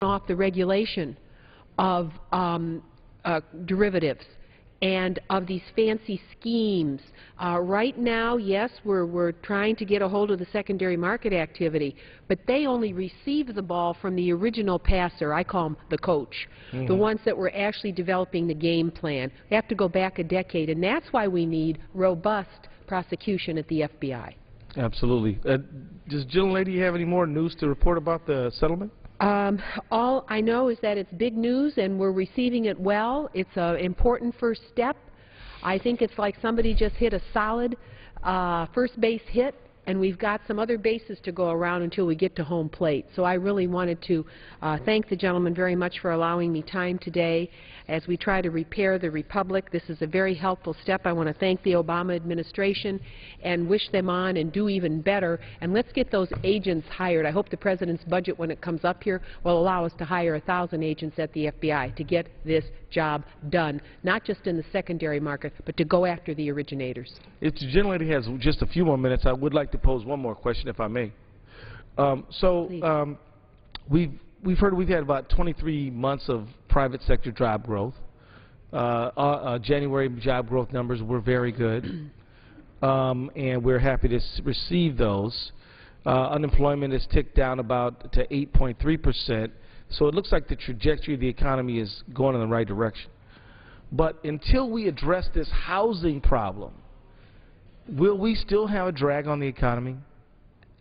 off the regulation of derivatives and of these fancy schemes. Right now, yes, we're trying to get a hold of the secondary market activity, but they only receive the ball from the original passer. I call them the coach, the ones that were actually developing the game plan. We have to go back a decade, and that's why we need robust prosecution at the FBI. Absolutely. Does gentlelady have any more news to report about the settlement? All I know is that it's big news and we're receiving it well. It's an important first step. I think it's like somebody just hit a solid first base hit, and we've got some other bases to go around until we get to home plate. So I really wanted to thank the gentleman very much for allowing me time today as we try to repair the republic. This is a very helpful step. I want to thank the Obama administration and wish them on and do even better. And let's get those agents hired. I hope the President's budget, when it comes up here, will allow us to hire 1,000 agents at the FBI to get this job done, not just in the secondary market, but to go after the originators. If the gentlelady has just a few more minutes, I would like to pose one more question, if I may. We've heard we've had about 23 months of private sector job growth. January job growth numbers were very good, and we're happy to receive those. Unemployment has ticked down about to 8.3%, so it looks like the trajectory of the economy is going in the right direction. But until we address this housing problem, will we still have a drag on the economy?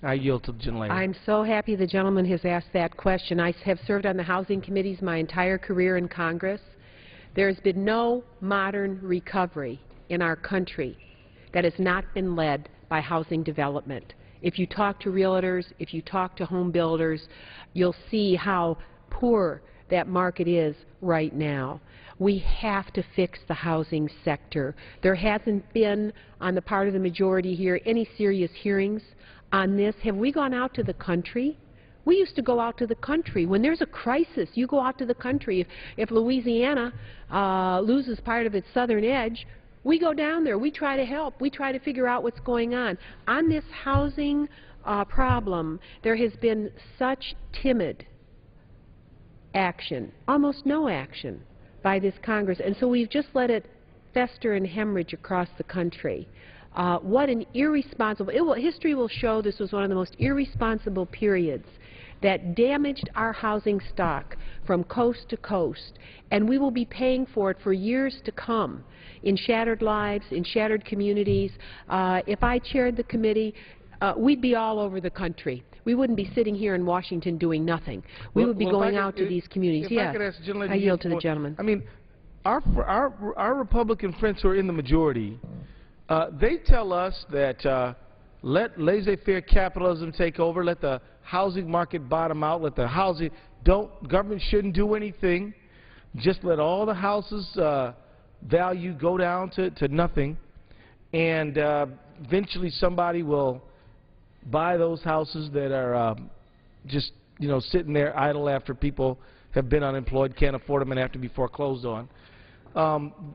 I yield to the gentlelady. I'm so happy the gentleman has asked that question. I have served on the housing committees my entire career in Congress. There has been no modern recovery in our country that has not been led by housing development. If you talk to realtors, if you talk to home builders, you'll see how poor that market is right now. We have to fix the housing sector. There hasn't been, on the part of the majority here, any serious hearings on this. Have we gone out to the country? We used to go out to the country. When there's a crisis, you go out to the country. If Louisiana loses part of its southern edge, we go down there. We try to help. We try to figure out what's going on. On this housing problem, there has been such timid action, almost no action by this Congress, and so we've just let it fester and hemorrhage across the country. What an irresponsible, history will show this was one of the most irresponsible periods that damaged our housing stock from coast to coast, and we will be paying for it for years to come in shattered lives, in shattered communities. If I chaired the committee, we'd be all over the country. We wouldn't be sitting here in Washington doing nothing. We would be going out to these communities. Yes, I yield to the gentleman. I mean, our Republican friends who are in the majority, they tell us that let laissez-faire capitalism take over, let the housing market bottom out, let the housing, government shouldn't do anything, just let all the houses value go down to nothing, and eventually somebody will buy those houses that are just, you know, sitting there idle after people have been unemployed, can't afford them, and have to be foreclosed on.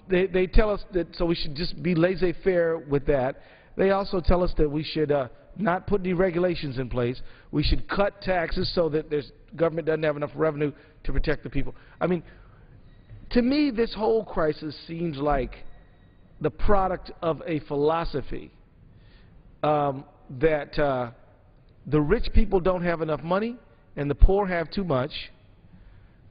They tell us that, so we should just be laissez-faire with that. They also tell us that we should not put any regulations in place. We should cut taxes so that government doesn't have enough revenue to protect the people. I mean, to me, this whole crisis seems like the product of a philosophy that the rich people don't have enough money and the poor have too much.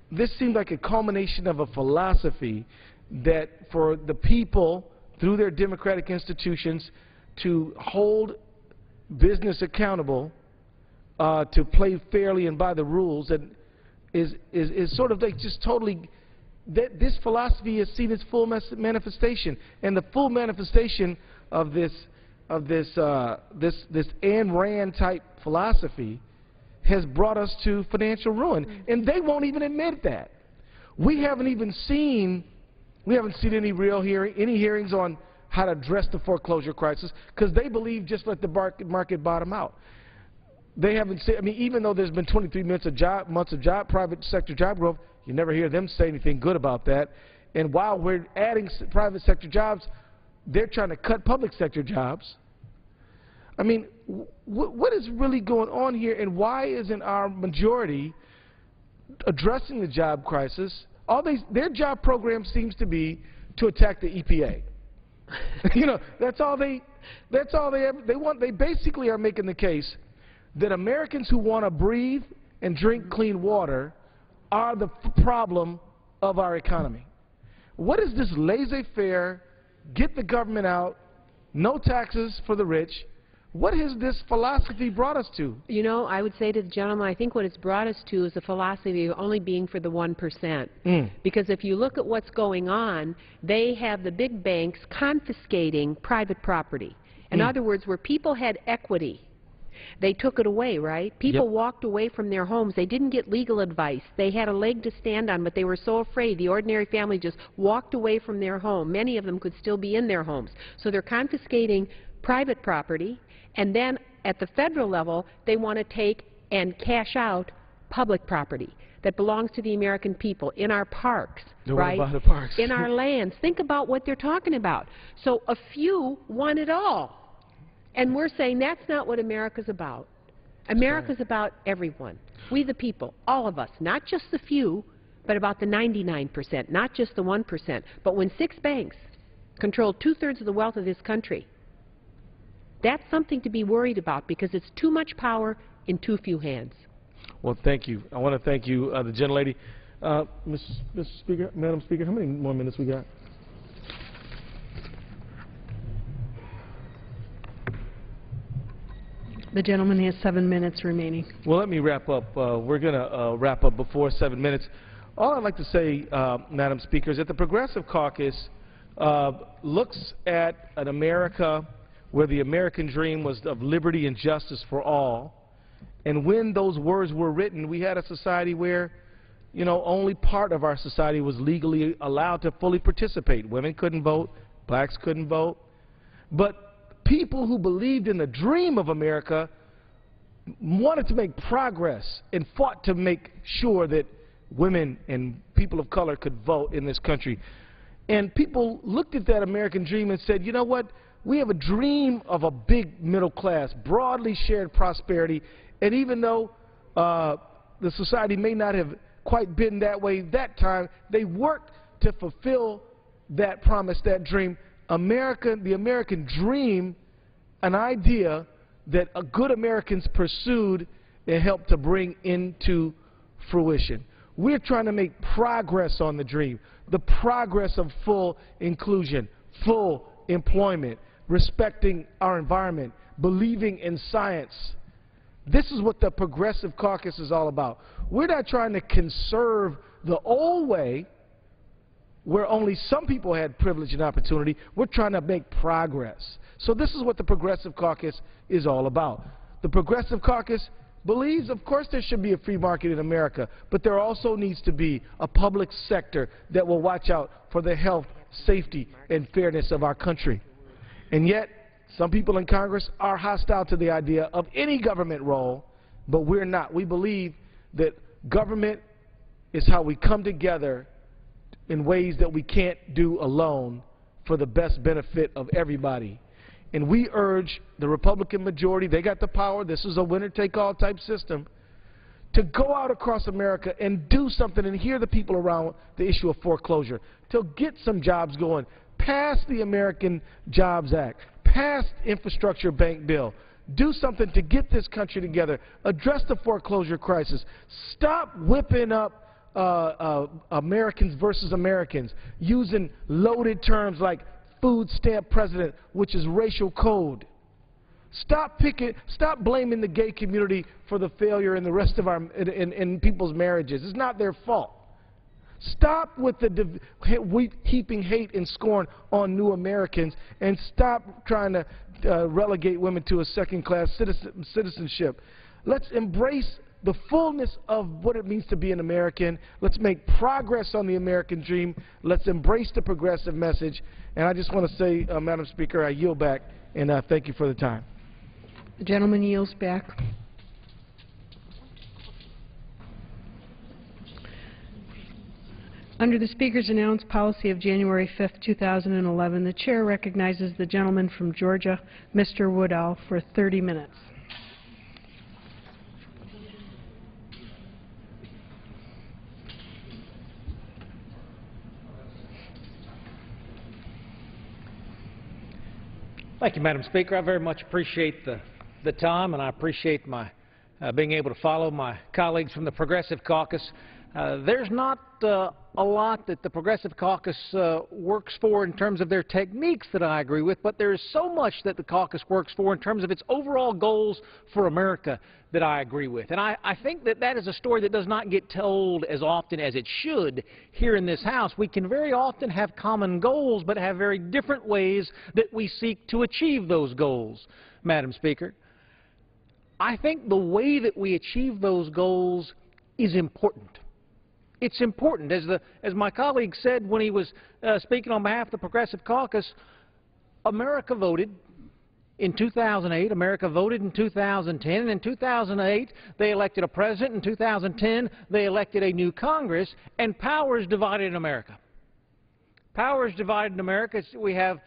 This seems like a culmination of a philosophy that for the people, through their democratic institutions, to hold business accountable, to play fairly and by the rules, and is sort of like just totally, this philosophy has seen its full manifestation, and the full manifestation of this Ayn Rand type philosophy has brought us to financial ruin, and they won't even admit that. We haven't seen any real hearings on how to address the foreclosure crisis, because they believe just let the market bottom out. They haven't seen, I mean, even though there's been 23 months of private sector job growth, you never hear them say anything good about that. And while we're adding private sector jobs, they're trying to cut public sector jobs. I mean, what is really going on here, and why isn't our majority addressing the job crisis. Their job program seems to be to attack the EPA. You know, that's all they want. They basically are making the case that Americans who want to breathe and drink clean water are the problem of our economy. What is this laissez-faire, get the government out, no taxes for the rich? What has this philosophy brought us to? You know, I would say to the gentleman, I think what it's brought us to is a philosophy of only being for the 1%. Because if you look at what's going on, they have the big banks confiscating private property. In other words, where people had equity, they took it away, right? People walked away from their homes. They didn't get legal advice. They had a leg to stand on, but they were so afraid. The ordinary family just walked away from their home. Many of them could still be in their homes. So they're confiscating private property, and then at the federal level, they want to take and cash out public property that belongs to the American people in our parks, right? What about the parks? In our lands. Think about what they're talking about. So a few want it all. And we're saying that's not what America's about. America's about everyone. We the people, all of us, not just the few, but about the 99%, not just the 1%. But when 6 banks control 2/3 of the wealth of this country, that's something to be worried about because it's too much power in too few hands. Well, thank you. I want to thank you, the gentlelady. Mr. Speaker, Madam Speaker, how many more minutes we got? The gentleman has 7 minutes remaining. Well, let me wrap up. We're going to wrap up before 7 minutes. All I'd like to say, Madam Speaker, is that the Progressive Caucus looks at an America where the American dream was of liberty and justice for all. And when those words were written, we had a society where, you know, only part of our society was legally allowed to fully participate. Women couldn't vote, blacks couldn't vote. But people who believed in the dream of America wanted to make progress and fought to make sure that women and people of color could vote in this country. And people looked at that American dream and said, you know what? We have a dream of a big middle class, broadly shared prosperity, and even though the society may not have quite been that way that time, they worked to fulfill that promise, that dream. The American dream, an idea that good Americans pursued and helped to bring into fruition. We're trying to make progress on the dream, the progress of full inclusion, full employment, respecting our environment, believing in science. This is what the Progressive Caucus is all about. We're not trying to conserve the old way where only some people had privilege and opportunity. We're trying to make progress. So this is what the Progressive Caucus is all about. The Progressive Caucus believes, of course, there should be a free market in America, but there also needs to be a public sector that will watch out for the health, safety, and fairness of our country. And yet, some people in Congress are hostile to the idea of any government role, but we're not. We believe that government is how we come together in ways that we can't do alone for the best benefit of everybody. And we urge the Republican majority, they got the power, this is a winner-take-all type system, to go out across America and do something and hear the people around the issue of foreclosure, to get some jobs going. Pass the American Jobs Act, pass Infrastructure Bank Bill, do something to get this country together, address the foreclosure crisis, stop whipping up Americans versus Americans, using loaded terms like food stamp president, which is racial code. Stop blaming the gay community for the failure in the rest of in people's marriages. It's not their fault. Stop with the heaping hate and scorn on new Americans, and stop trying to relegate women to a second-class citizenship. Let's embrace the fullness of what it means to be an American. Let's make progress on the American dream. Let's embrace the progressive message. And I just want to say, Madam Speaker, I yield back, and thank you for the time. The gentleman yields back. Under the Speaker's announced policy of January 5th, 2011, the Chair recognizes the gentleman from Georgia, Mr. Woodall, for 30 minutes. Thank you, Madam Speaker. I very much appreciate the time, and I appreciate my being able to follow my colleagues from the Progressive Caucus. There's not a lot that the Progressive Caucus works for in terms of their techniques that I agree with, but there is so much that the caucus works for in terms of its overall goals for America that I agree with. And I think that that is a story that does not get told as often as it should here in this House. We can very often have common goals, but have very different ways that we seek to achieve those goals, Madam Speaker. I think the way that we achieve those goals is important. It's important. As my colleague said when he was speaking on behalf of the Progressive Caucus, America voted in 2008, America voted in 2010, and in 2008 they elected a president, in 2010 they elected a new Congress, and power is divided in America. Power is divided in America. We have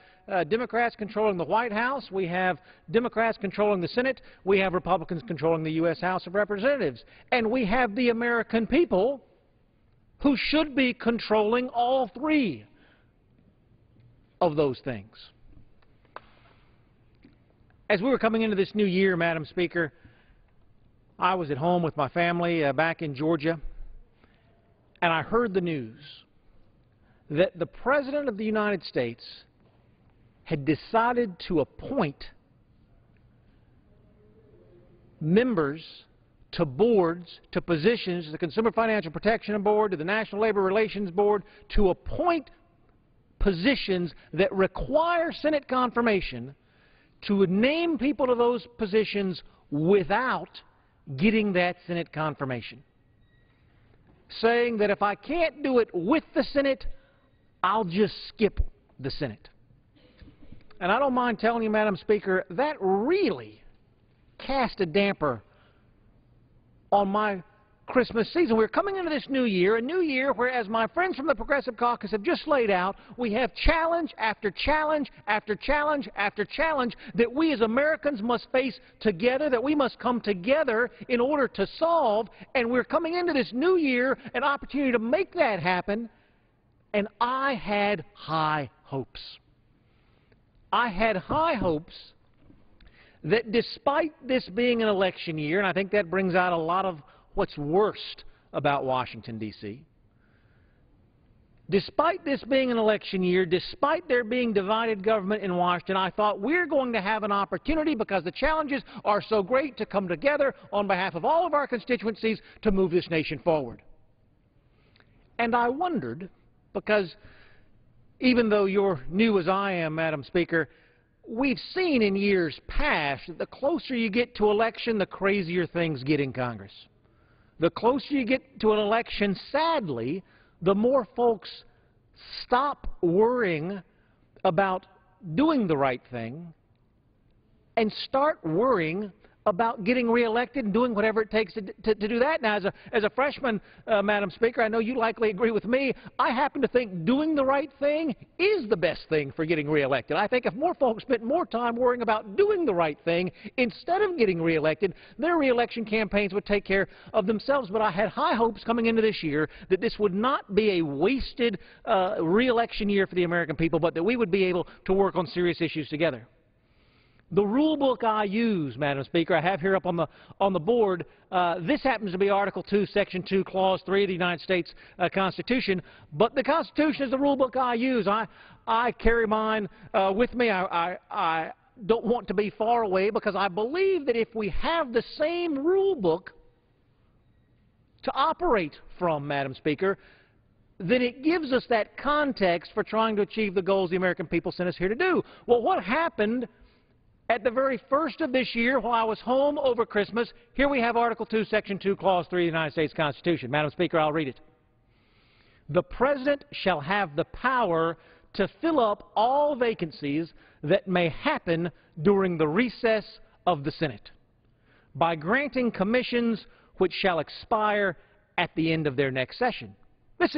Democrats controlling the White House, we have Democrats controlling the Senate, we have Republicans controlling the U.S. House of Representatives, and we have the American people who should be controlling all three of those things. As we were coming into this new year, Madam Speaker, I was at home with my family back in Georgia, and I heard the news that the President of the United States had decided to appoint members to boards, to positions, to the Consumer Financial Protection Board, to the National Labor Relations Board, to appoint positions that require Senate confirmation, to name people to those positions without getting that Senate confirmation, saying that if I can't do it with the Senate, I'll just skip the Senate. And I don't mind telling you, Madam Speaker, that really cast a damper on my Christmas season. We're coming into this new year, a new year where, as my friends from the Progressive Caucus have just laid out, we have challenge after challenge after challenge after challenge that we as Americans must face together, that we must come together in order to solve, and we're coming into this new year an opportunity to make that happen, and I had high hopes. I had high hopes that despite this being an election year, and I think that brings out a lot of what's worst about Washington, D.C., despite this being an election year, despite there being divided government in Washington, I thought we're going to have an opportunity, because the challenges are so great, to come together on behalf of all of our constituencies to move this nation forward. And I wondered, because even though you're new as I am, Madam Speaker, we've seen in years past that the closer you get to election, the crazier things get in Congress. The closer you get to an election, sadly, the more folks stop worrying about doing the right thing and start worrying about getting reelected and doing whatever it takes to do that. Now, as a freshman, Madam Speaker, I know you likely agree with me. I happen to think doing the right thing is the best thing for getting reelected. I think if more folks spent more time worrying about doing the right thing instead of getting reelected, their reelection campaigns would take care of themselves. But I had high hopes coming into this year that this would not be a wasted reelection year for the American people, but that we would be able to work on serious issues together. The rule book I use, Madam Speaker, I have here up on the board, this happens to be Article 2, Section 2, Clause 3 of the United States Constitution, but the Constitution is the rule book I use. I carry mine with me. I don't want to be far away, because I believe that if we have the same rule book to operate from, Madam Speaker, then it gives us that context for trying to achieve the goals the American people sent us here to do. Well, what happened at the very first of this year, while I was home over Christmas? Here we have Article 2, Section 2, Clause 3 of the United States Constitution. Madam Speaker, I'll read it. The President shall have the power to fill up all vacancies that may happen during the recess of the Senate by granting commissions which shall expire at the end of their next session. This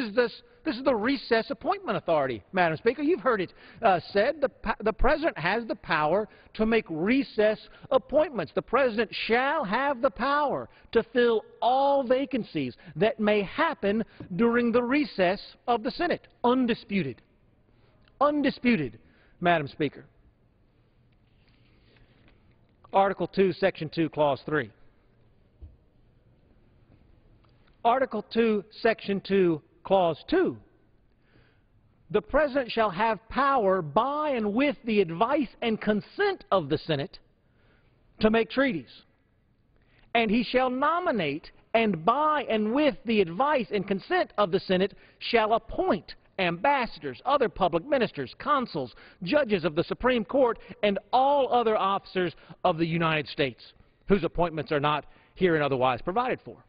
is the recess appointment authority, Madam Speaker. You've heard it said. The President has the power to make recess appointments. The President shall have the power to fill all vacancies that may happen during the recess of the Senate. Undisputed. Undisputed, Madam Speaker. Article 2, Section 2, Clause 3. Article 2, Section 2, Clause 2. The President shall have power by and with the advice and consent of the Senate to make treaties. And he shall nominate, and by and with the advice and consent of the Senate shall appoint ambassadors, other public ministers, consuls, judges of the Supreme Court, and all other officers of the United States whose appointments are not herein otherwise provided for.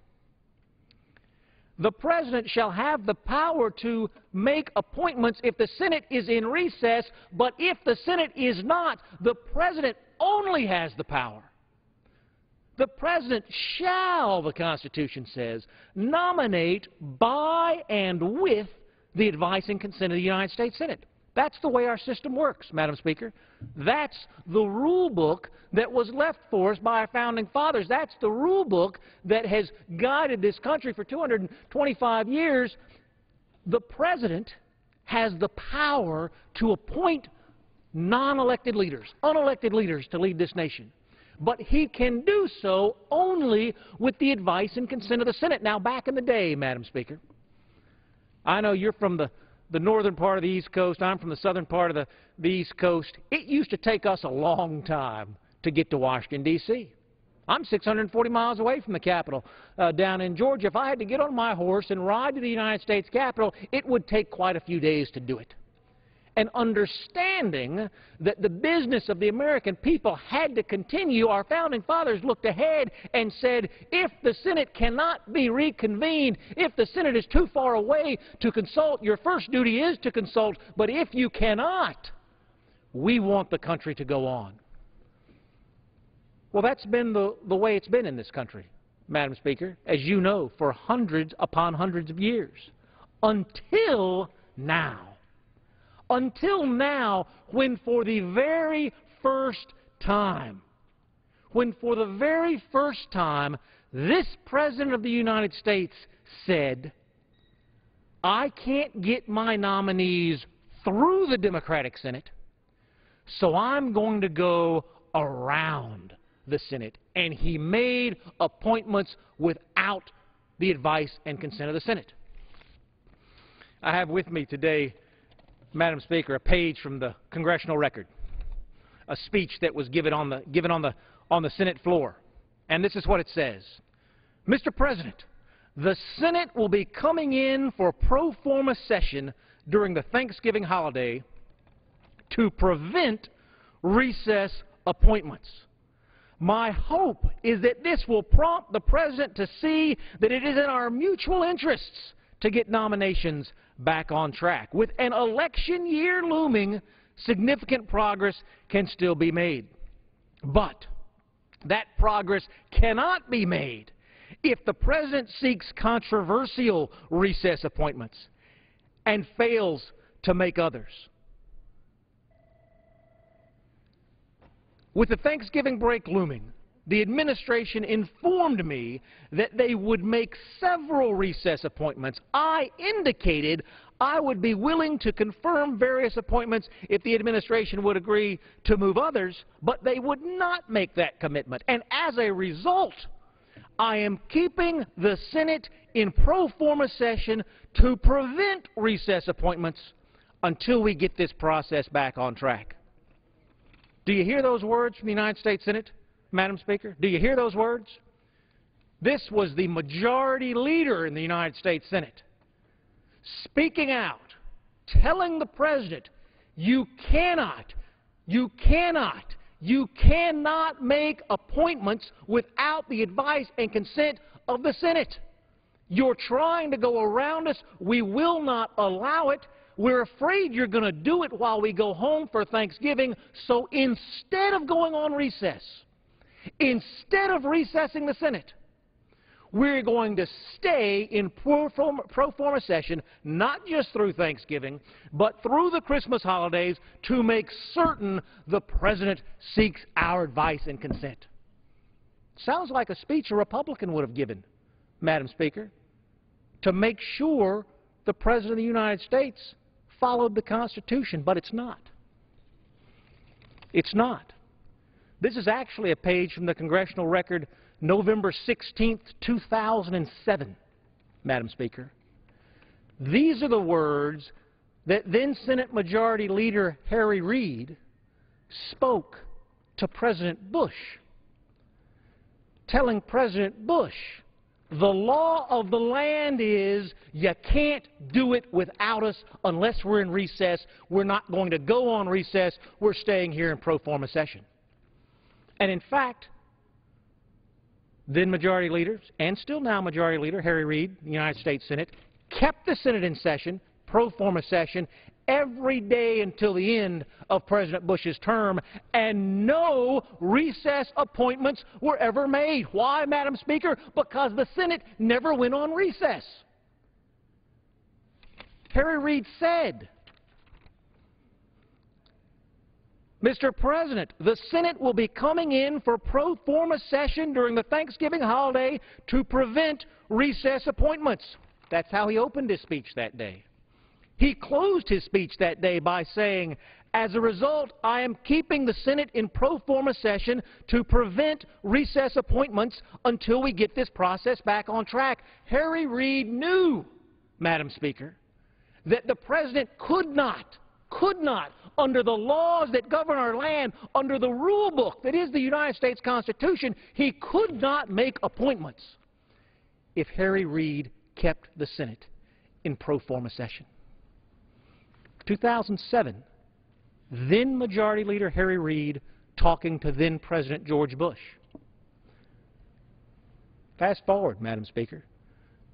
The President shall have the power to make appointments if the Senate is in recess, but if the Senate is not, the President only has the power. The President shall, the Constitution says, nominate by and with the advice and consent of the United States Senate. That's the way our system works, Madam Speaker. That's the rule book that was left for us by our Founding Fathers. That's the rule book that has guided this country for 225 years. The President has the power to appoint non-elected leaders, unelected leaders to lead this nation. But he can do so only with the advice and consent of the Senate. Now, back in the day, Madam Speaker, I know you're from the northern part of the East Coast. I'm from the southern part of the East Coast. It used to take us a long time to get to Washington, D.C. I'm 640 miles away from the Capitol down in Georgia. If I had to get on my horse and ride to the United States Capitol, it would take quite a few days to do it. And understanding that the business of the American people had to continue, our Founding Fathers looked ahead and said, if the Senate cannot be reconvened, if the Senate is too far away to consult, your first duty is to consult, but if you cannot, we want the country to go on. Well, that's been the way it's been in this country, Madam Speaker, as you know, for hundreds upon hundreds of years, until now. Until now, when for the very first time, this President of the United States said, I can't get my nominees through the Democratic Senate, so I'm going to go around the Senate. And he made appointments without the advice and consent of the Senate. I have with me today, Madam Speaker, a page from the congressional record, a speech that was given on the Senate floor. And this is what it says. Mr. President, the Senate will be coming in for pro forma session during the Thanksgiving holiday to prevent recess appointments. My hope is that this will prompt the President to see that it is in our mutual interests to get nominations back on track. With an election year looming, significant progress can still be made. But that progress cannot be made if the President seeks controversial recess appointments and fails to make others. With the Thanksgiving break looming, the administration informed me that they would make several recess appointments. I indicated I would be willing to confirm various appointments if the administration would agree to move others, but they would not make that commitment. And as a result, I am keeping the Senate in pro forma session to prevent recess appointments until we get this process back on track. Do you hear those words from the United States Senate, Madam Speaker? Do you hear those words? This was the majority leader in the United States Senate speaking out, telling the President, you cannot make appointments without the advice and consent of the Senate. You're trying to go around us. We will not allow it. We're afraid you're going to do it while we go home for Thanksgiving. So instead of going on recess, instead of recessing the Senate, we're going to stay in pro forma session, not just through Thanksgiving, but through the Christmas holidays to make certain the President seeks our advice and consent. Sounds like a speech a Republican would have given, Madam Speaker, to make sure the President of the United States followed the Constitution, but it's not. It's not. This is actually a page from the congressional record, November 16th, 2007, Madam Speaker. These are the words that then Senate Majority Leader Harry Reid spoke to President Bush, telling President Bush, the law of the land is you can't do it without us unless we're in recess. We're not going to go on recess. We're staying here in pro forma session. And in fact, then Majority Leaders, and still now Majority Leader Harry Reid, the United States Senate, kept the Senate in session, pro forma session, every day until the end of President Bush's term, and no recess appointments were ever made. Why, Madam Speaker? Because the Senate never went on recess. Harry Reid said, Mr. President, the Senate will be coming in for pro forma session during the Thanksgiving holiday to prevent recess appointments. That's how he opened his speech that day. He closed his speech that day by saying, as a result, I am keeping the Senate in pro forma session to prevent recess appointments until we get this process back on track. Harry Reid knew, Madam Speaker, that the President could not, under the laws that govern our land, under the rule book that is the United States Constitution, he could not make appointments if Harry Reid kept the Senate in pro forma session. 2007, then Majority Leader Harry Reid talking to then President George Bush. Fast forward, Madam Speaker,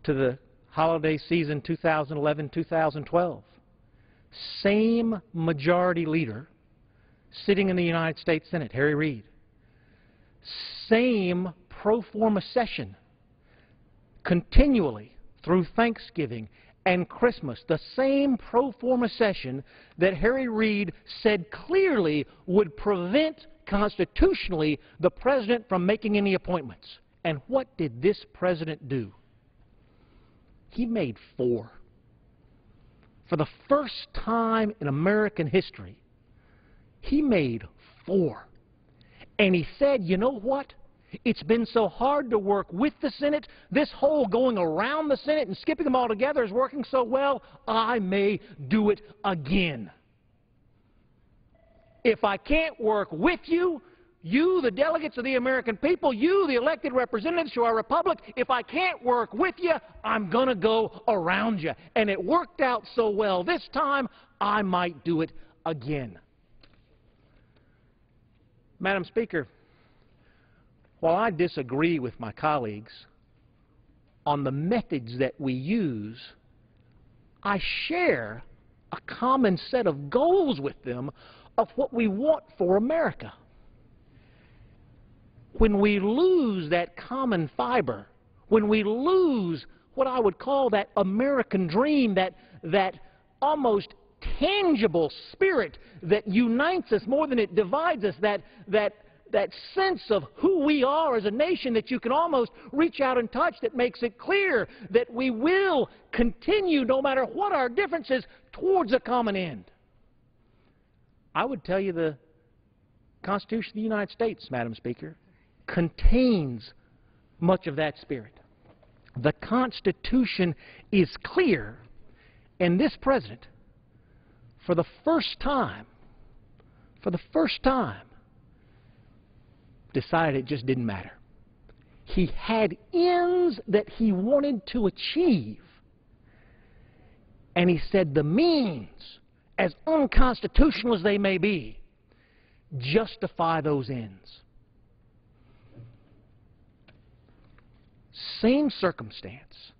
to the holiday season 2011-2012. Same Majority Leader sitting in the United States Senate, Harry Reid. Same pro forma session continually through Thanksgiving and Christmas, the same pro forma session that Harry Reid said clearly would prevent constitutionally the President from making any appointments. And what did this President do? He made 4. For the first time in American history, he made 4. And he said, you know what? It's been so hard to work with the Senate. This whole going around the Senate and skipping them all together is working so well, I may do it again. If I can't work with you, you, the delegates of the American people, you, the elected representatives to our republic, if I can't work with you, I'm going to go around you. And it worked out so well this time, I might do it again. Madam Speaker, while I disagree with my colleagues on the methods that we use, I share a common set of goals with them of what we want for America. When we lose that common fiber, when we lose what I would call that American dream, that almost tangible spirit that unites us more than it divides us, that sense of who we are as a nation that you can almost reach out and touch, that makes it clear that we will continue, no matter what our differences, towards a common end. I would tell you the Constitution of the United States, Madam Speaker, contains much of that spirit. The Constitution is clear, and this President, for the first time, decided it just didn't matter. He had ends that he wanted to achieve, and he said the means, as unconstitutional as they may be, justify those ends. Same circumstance,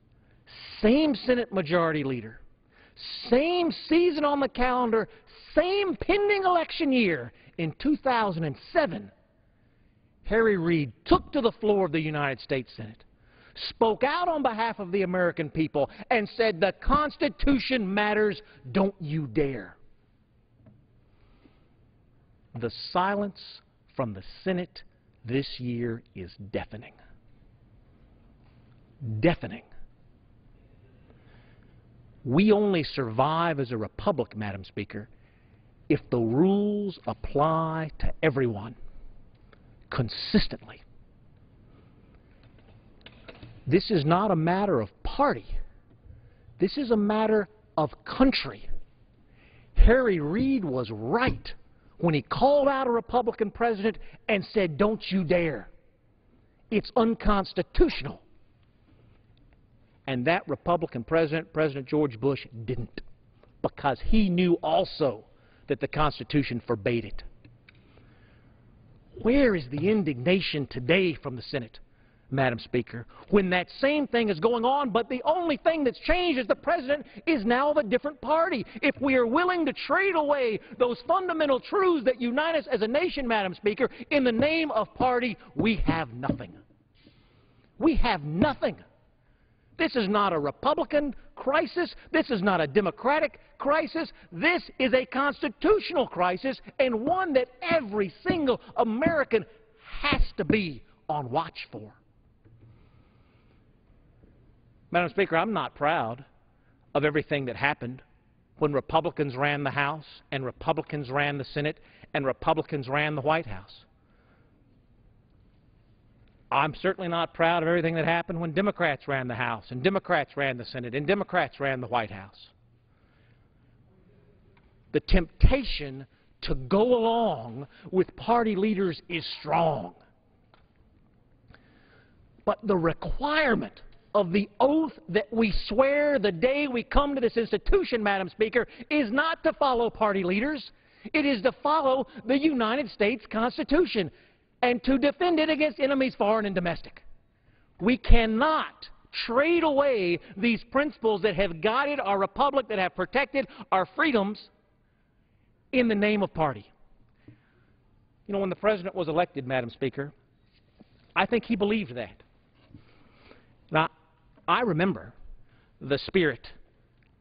same Senate Majority Leader, same season on the calendar, same pending election year in 2007, Harry Reid took to the floor of the United States Senate, spoke out on behalf of the American people, and said, the Constitution matters, don't you dare. The silence from the Senate this year is deafening. Deafening. We only survive as a republic, Madam Speaker, if the rules apply to everyone. consistently. This is not a matter of party. This is a matter of country. Harry Reid was right when he called out a Republican president and said, "Don't you dare. It's unconstitutional." And that Republican president, President George Bush, didn't, because he knew also that the Constitution forbade it. Where is the indignation today from the Senate, Madam Speaker, when that same thing is going on, but the only thing that's changed is the president is now of a different party? If we are willing to trade away those fundamental truths that unite us as a nation, Madam Speaker, in the name of party, we have nothing. We have nothing. This is not a Republican crisis. This is not a Democratic crisis. This is a constitutional crisis, and one that every single American has to be on watch for. Madam Speaker, I'm not proud of everything that happened when Republicans ran the House and Republicans ran the Senate and Republicans ran the White House. I'm certainly not proud of everything that happened when Democrats ran the House and Democrats ran the Senate and Democrats ran the White House. The temptation to go along with party leaders is strong. But the requirement of the oath that we swear the day we come to this institution, Madam Speaker, is not to follow party leaders. It is to follow the United States Constitution and to defend it against enemies foreign and domestic. We cannot trade away these principles that have guided our republic, that have protected our freedoms, in the name of party. You know, when the president was elected, Madam Speaker, I think he believed that. Now, I remember the spirit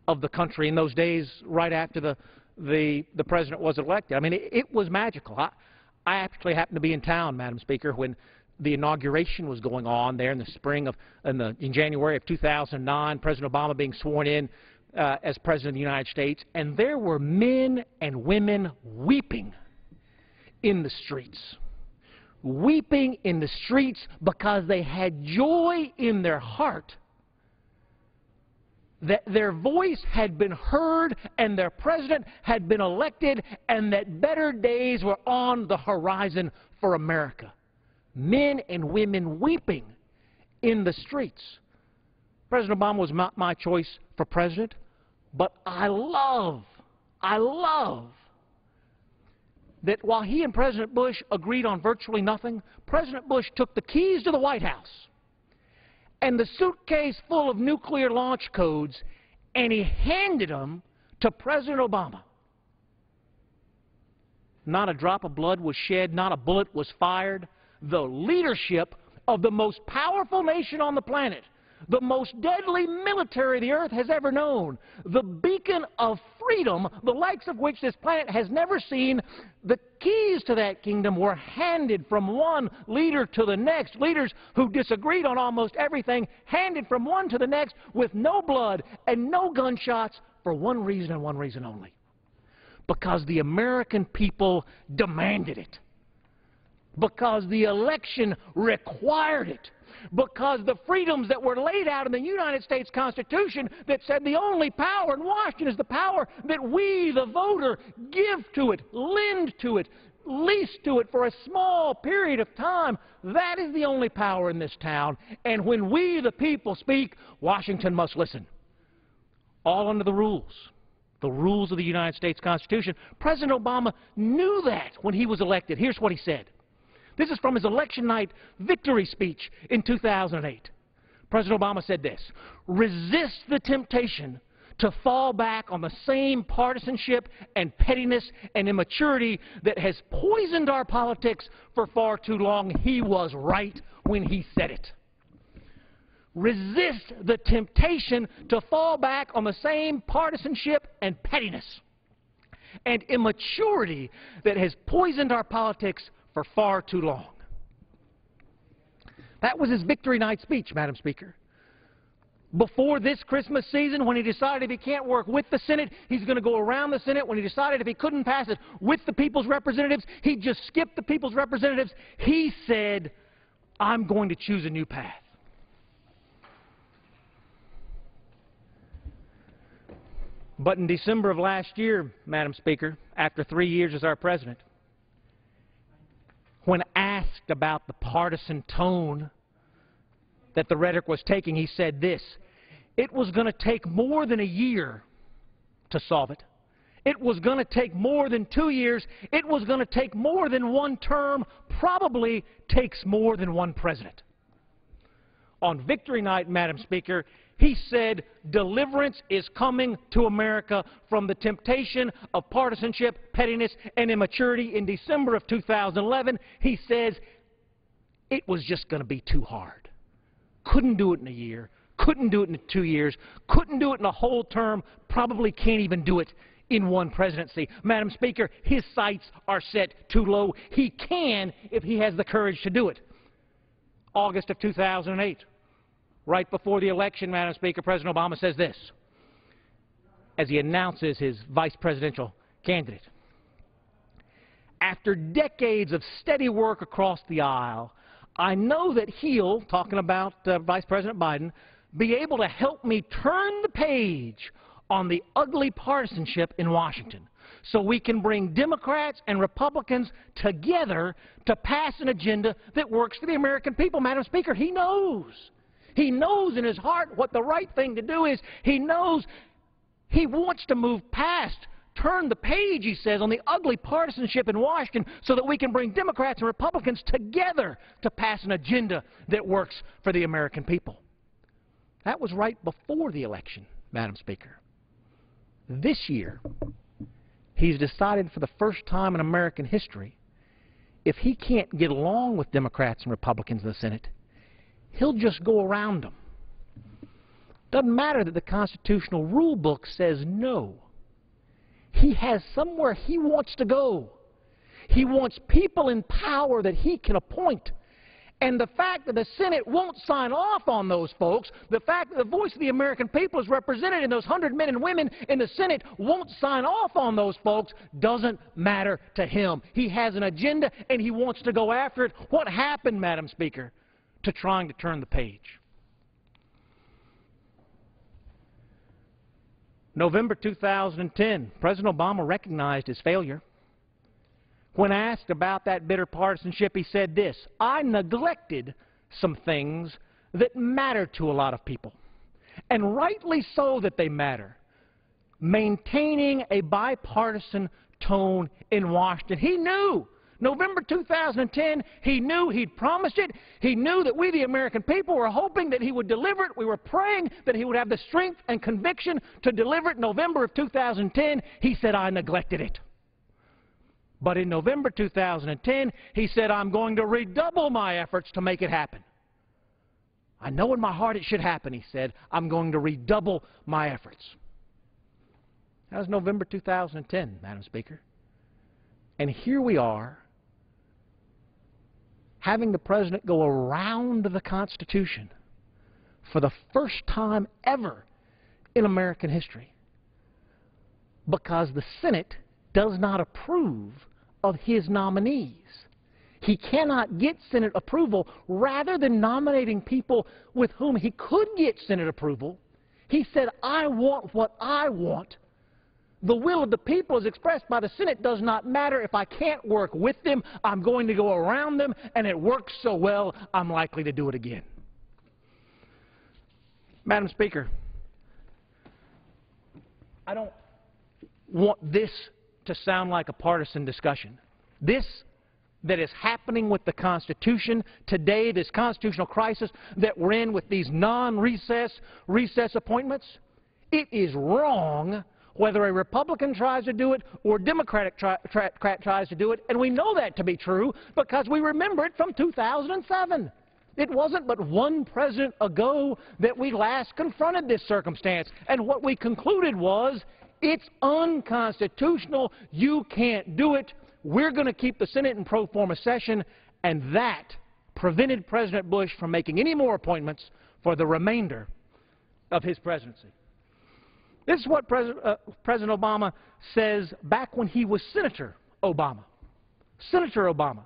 of the country in those days right after the president was elected. I mean, it was magical. I actually happened to be in town, Madam Speaker, when the inauguration was going on there in the in January of 2009, President Obama being sworn in as President of the United States, and there were men and women weeping in the streets. Weeping in the streets because they had joy in their heart that their voice had been heard and their president had been elected and that better days were on the horizon for America. Men and women weeping in the streets. President Obama was not my choice for president, but I love that while he and President Bush agreed on virtually nothing, President Bush took the keys to the White House and the suitcase full of nuclear launch codes, and he handed them to President Obama. Not a drop of blood was shed, not a bullet was fired. The leadership of the most powerful nation on the planet, the most deadly military the earth has ever known, the beacon of freedom, the likes of which this planet has never seen, the keys to that kingdom were handed from one leader to the next. Leaders who disagreed on almost everything, handed from one to the next with no blood and no gunshots for one reason and one reason only. Because the American people demanded it. Because the election required it. Because the freedoms that were laid out in the United States Constitution that said the only power in Washington is the power that we, the voter, give to it, lend to it, lease to it for a small period of time. That is the only power in this town. And when we, the people, speak, Washington must listen. All under the rules of the United States Constitution. President Obama knew that when he was elected. Here's what he said. This is from his election night victory speech in 2008. President Obama said this: resist the temptation to fall back on the same partisanship and pettiness and immaturity that has poisoned our politics for far too long. He was right when he said it. Resist the temptation to fall back on the same partisanship and pettiness and immaturity that has poisoned our politics for far too long. That was his victory night speech, Madam Speaker. before this Christmas season when he decided if he can't work with the Senate, he's going to go around the Senate. When he decided if he couldn't pass it with the people's representatives, he'd just skip the people's representatives. He said, I'm going to choose a new path. But in December of last year, Madam Speaker, after 3 years as our president, when asked about the partisan tone that the rhetoric was taking, he said this: it was going to take more than a year to solve it. It was going to take more than 2 years. It was going to take more than one term, probably takes more than one president. On Victory Night, Madam Speaker, he said deliverance is coming to America from the temptation of partisanship, pettiness, and immaturity. In December of 2011, he says it was just going to be too hard. Couldn't do it in a year, couldn't do it in 2 years, couldn't do it in a whole term, probably can't even do it in one presidency. Madam Speaker, his sights are set too low. He can if he has the courage to do it. August of 2008. Right before the election, Madam Speaker, President Obama says this as he announces his vice presidential candidate. After decades of steady work across the aisle, I know that he'll, talking about Vice President Biden, be able to help me turn the page on the ugly partisanship in Washington so we can bring Democrats and Republicans together to pass an agenda that works for the American people. Madam Speaker, he knows. He knows in his heart what the right thing to do is. He knows he wants to move past, turn the page, he says, on the ugly partisanship in Washington so that we can bring Democrats and Republicans together to pass an agenda that works for the American people. That was right before the election, Madam Speaker. This year, he's decided for the first time in American history, if he can't get along with Democrats and Republicans in the Senate, he'll just go around them. Doesn't matter that the constitutional rule book says no. He has somewhere he wants to go. He wants people in power that he can appoint. And the fact that the Senate won't sign off on those folks, the fact that the voice of the American people is represented in those 100 men and women in the Senate won't sign off on those folks, doesn't matter to him. He has an agenda and he wants to go after it. What happened, Madam Speaker, to trying to turn the page? November 2010, President Obama recognized his failure. When asked about that bitter partisanship, he said this: I neglected some things that matter to a lot of people, and rightly so that they matter. Maintaining a bipartisan tone in Washington. He knew. November 2010, he knew he'd promised it. He knew that we, the American people, were hoping that he would deliver it. We were praying that he would have the strength and conviction to deliver it. November of 2010, he said, I neglected it. But in November 2010, he said, I'm going to redouble my efforts to make it happen. I know in my heart it should happen, he said. I'm going to redouble my efforts. That was November 2010, Madam Speaker. And here we are, having the President go around the Constitution for the first time ever in American history because the Senate does not approve of his nominees. He cannot get Senate approval. Rather than nominating people with whom he could get Senate approval, he said, I want what I want. The will of the people as expressed by the Senate does not matter. If I can't work with them, I'm going to go around them, and it works so well, I'm likely to do it again. Madam Speaker, I don't want this to sound like a partisan discussion. This that is happening with the Constitution today, this constitutional crisis that we're in with these recess appointments, it is wrong whether a Republican tries to do it or a Democratic tries to do it, and we know that to be true because we remember it from 2007. It wasn't but one president ago that we last confronted this circumstance, and what we concluded was it's unconstitutional, you can't do it, we're going to keep the Senate in pro forma session, and that prevented President Bush from making any more appointments for the remainder of his presidency. This is what President Obama says back when he was Senator Obama. Senator Obama.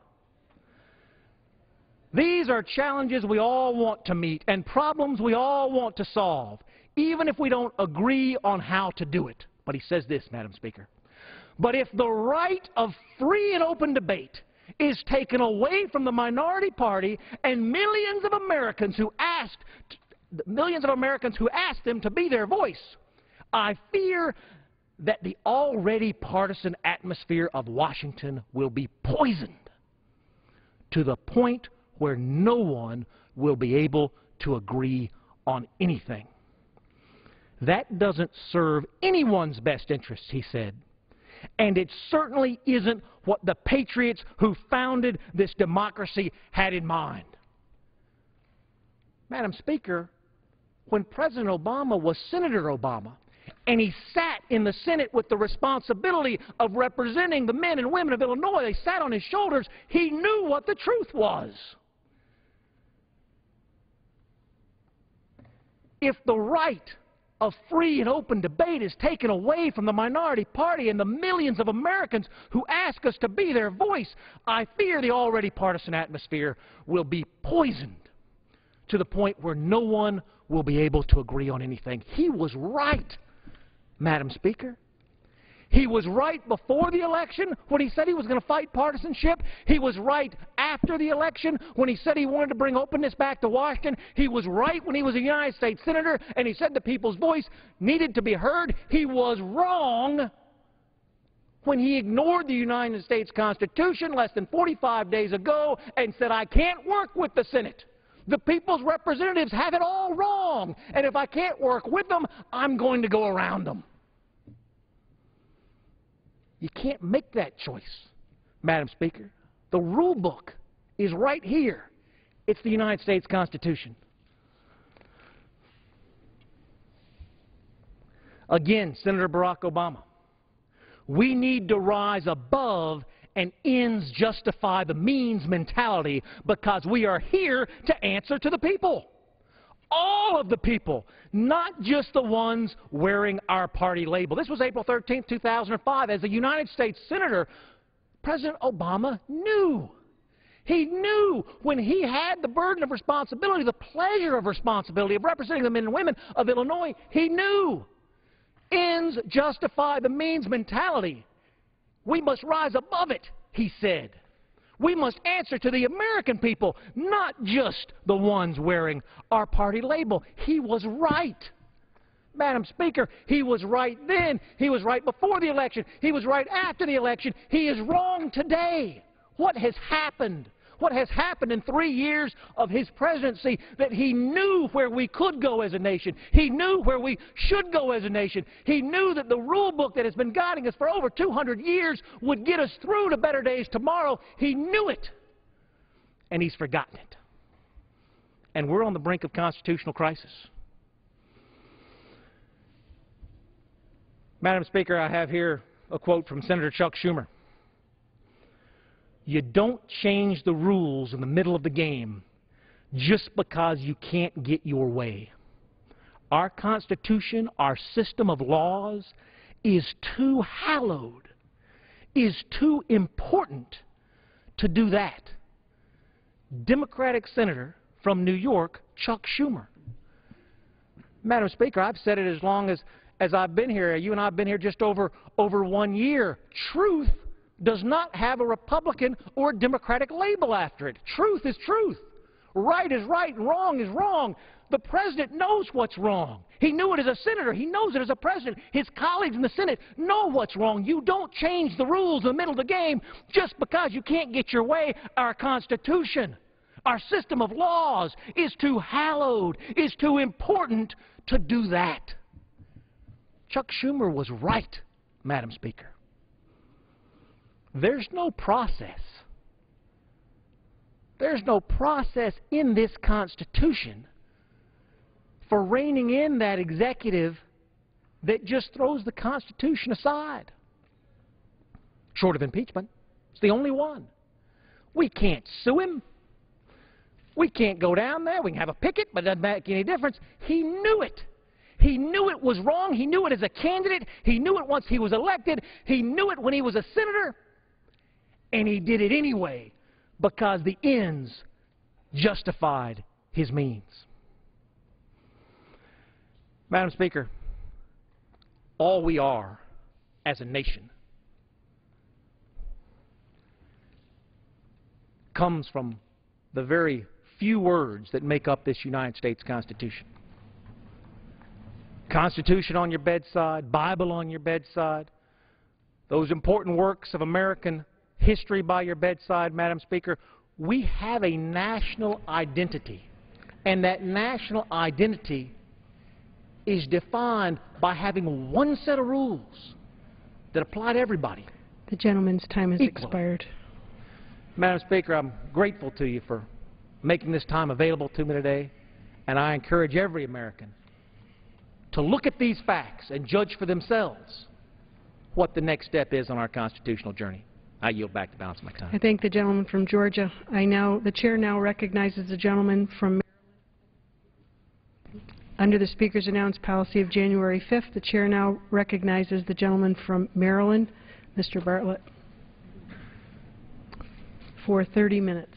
These are challenges we all want to meet and problems we all want to solve, even if we don't agree on how to do it. But he says this, Madam Speaker. But if the right of free and open debate is taken away from the minority party and millions of Americans who asked them to be their voice, I fear that the already partisan atmosphere of Washington will be poisoned to the point where no one will be able to agree on anything. That doesn't serve anyone's best interests, he said. And it certainly isn't what the patriots who founded this democracy had in mind. Madam Speaker, when President Obama was Senator Obama, and he sat in the Senate with the responsibility of representing the men and women of Illinois, they sat on his shoulders, he knew what the truth was. If the right of free and open debate is taken away from the minority party and the millions of Americans who ask us to be their voice, I fear the already partisan atmosphere will be poisoned to the point where no one will be able to agree on anything. He was right, Madam Speaker. He was right before the election when he said he was going to fight partisanship. He was right after the election when he said he wanted to bring openness back to Washington. He was right when he was a United States Senator and he said the people's voice needed to be heard. He was wrong when he ignored the United States Constitution less than 45 days ago and said, I can't work with the Senate. The people's representatives have it all wrong, and if I can't work with them, I'm going to go around them. You can't make that choice, Madam Speaker. The rule book is right here. It's the United States Constitution. Again, Senator Barack Obama, we need to rise above an ends justify the means mentality because we are here to answer to the people. All of the people, not just the ones wearing our party label. This was April 13, 2005. As a United States Senator, President Obama knew. He knew when he had the burden of responsibility, the pleasure of responsibility of representing the men and women of Illinois, he knew. Ends justify the means mentality. We must rise above it, he said. We must answer to the American people, not just the ones wearing our party label. He was right. Madam Speaker, he was right then. He was right before the election. He was right after the election. He is wrong today. What has happened? What has happened in 3 years of his presidency that he knew where we could go as a nation. He knew where we should go as a nation. He knew that the rule book that has been guiding us for over 200 years would get us through to better days tomorrow. He knew it, and he's forgotten it. And we're on the brink of constitutional crisis. Madam Speaker, I have here a quote from Senator Chuck Schumer. You don't change the rules in the middle of the game just because you can't get your way. Our Constitution, our system of laws, is too hallowed, is too important to do that. Democratic Senator from New York, Chuck Schumer. Madam Speaker, I've said it as long as I've been here. You and I have been here just over 1 year. Truth does not have a Republican or Democratic label after it. Truth is truth. Right is right and wrong is wrong. The President knows what's wrong. He knew it as a senator. He knows it as a president. His colleagues in the Senate know what's wrong. You don't change the rules in the middle of the game just because you can't get your way. Our Constitution, our system of laws is too hallowed, is too important to do that. Chuck Schumer was right, Madam Speaker. There's no process. There's no process in this Constitution for reining in that executive that just throws the Constitution aside. Short of impeachment. It's the only one. We can't sue him. We can't go down there. We can have a picket, but it doesn't make any difference. He knew it. He knew it was wrong. He knew it as a candidate. He knew it once he was elected. He knew it when he was a senator. And he did it anyway because the ends justified his means. Madam Speaker, all we are as a nation comes from the very few words that make up this United States Constitution. Constitution on your bedside, Bible on your bedside, those important works of American history by your bedside, Madam Speaker. We have a national identity, and that national identity is defined by having one set of rules that apply to everybody. The gentleman's time has Equally. expired. Madam Speaker, I'm grateful to you for making this time available to me today, and I encourage every American to look at these facts and judge for themselves what the next step is on our constitutional journey. I yield back the balance of my time. I thank the gentleman from Georgia. The chair now recognizes the gentleman from Maryland. Under the Speaker's announced policy of January 5th, the chair now recognizes the gentleman from Maryland, Mr. Bartlett, for 30 minutes.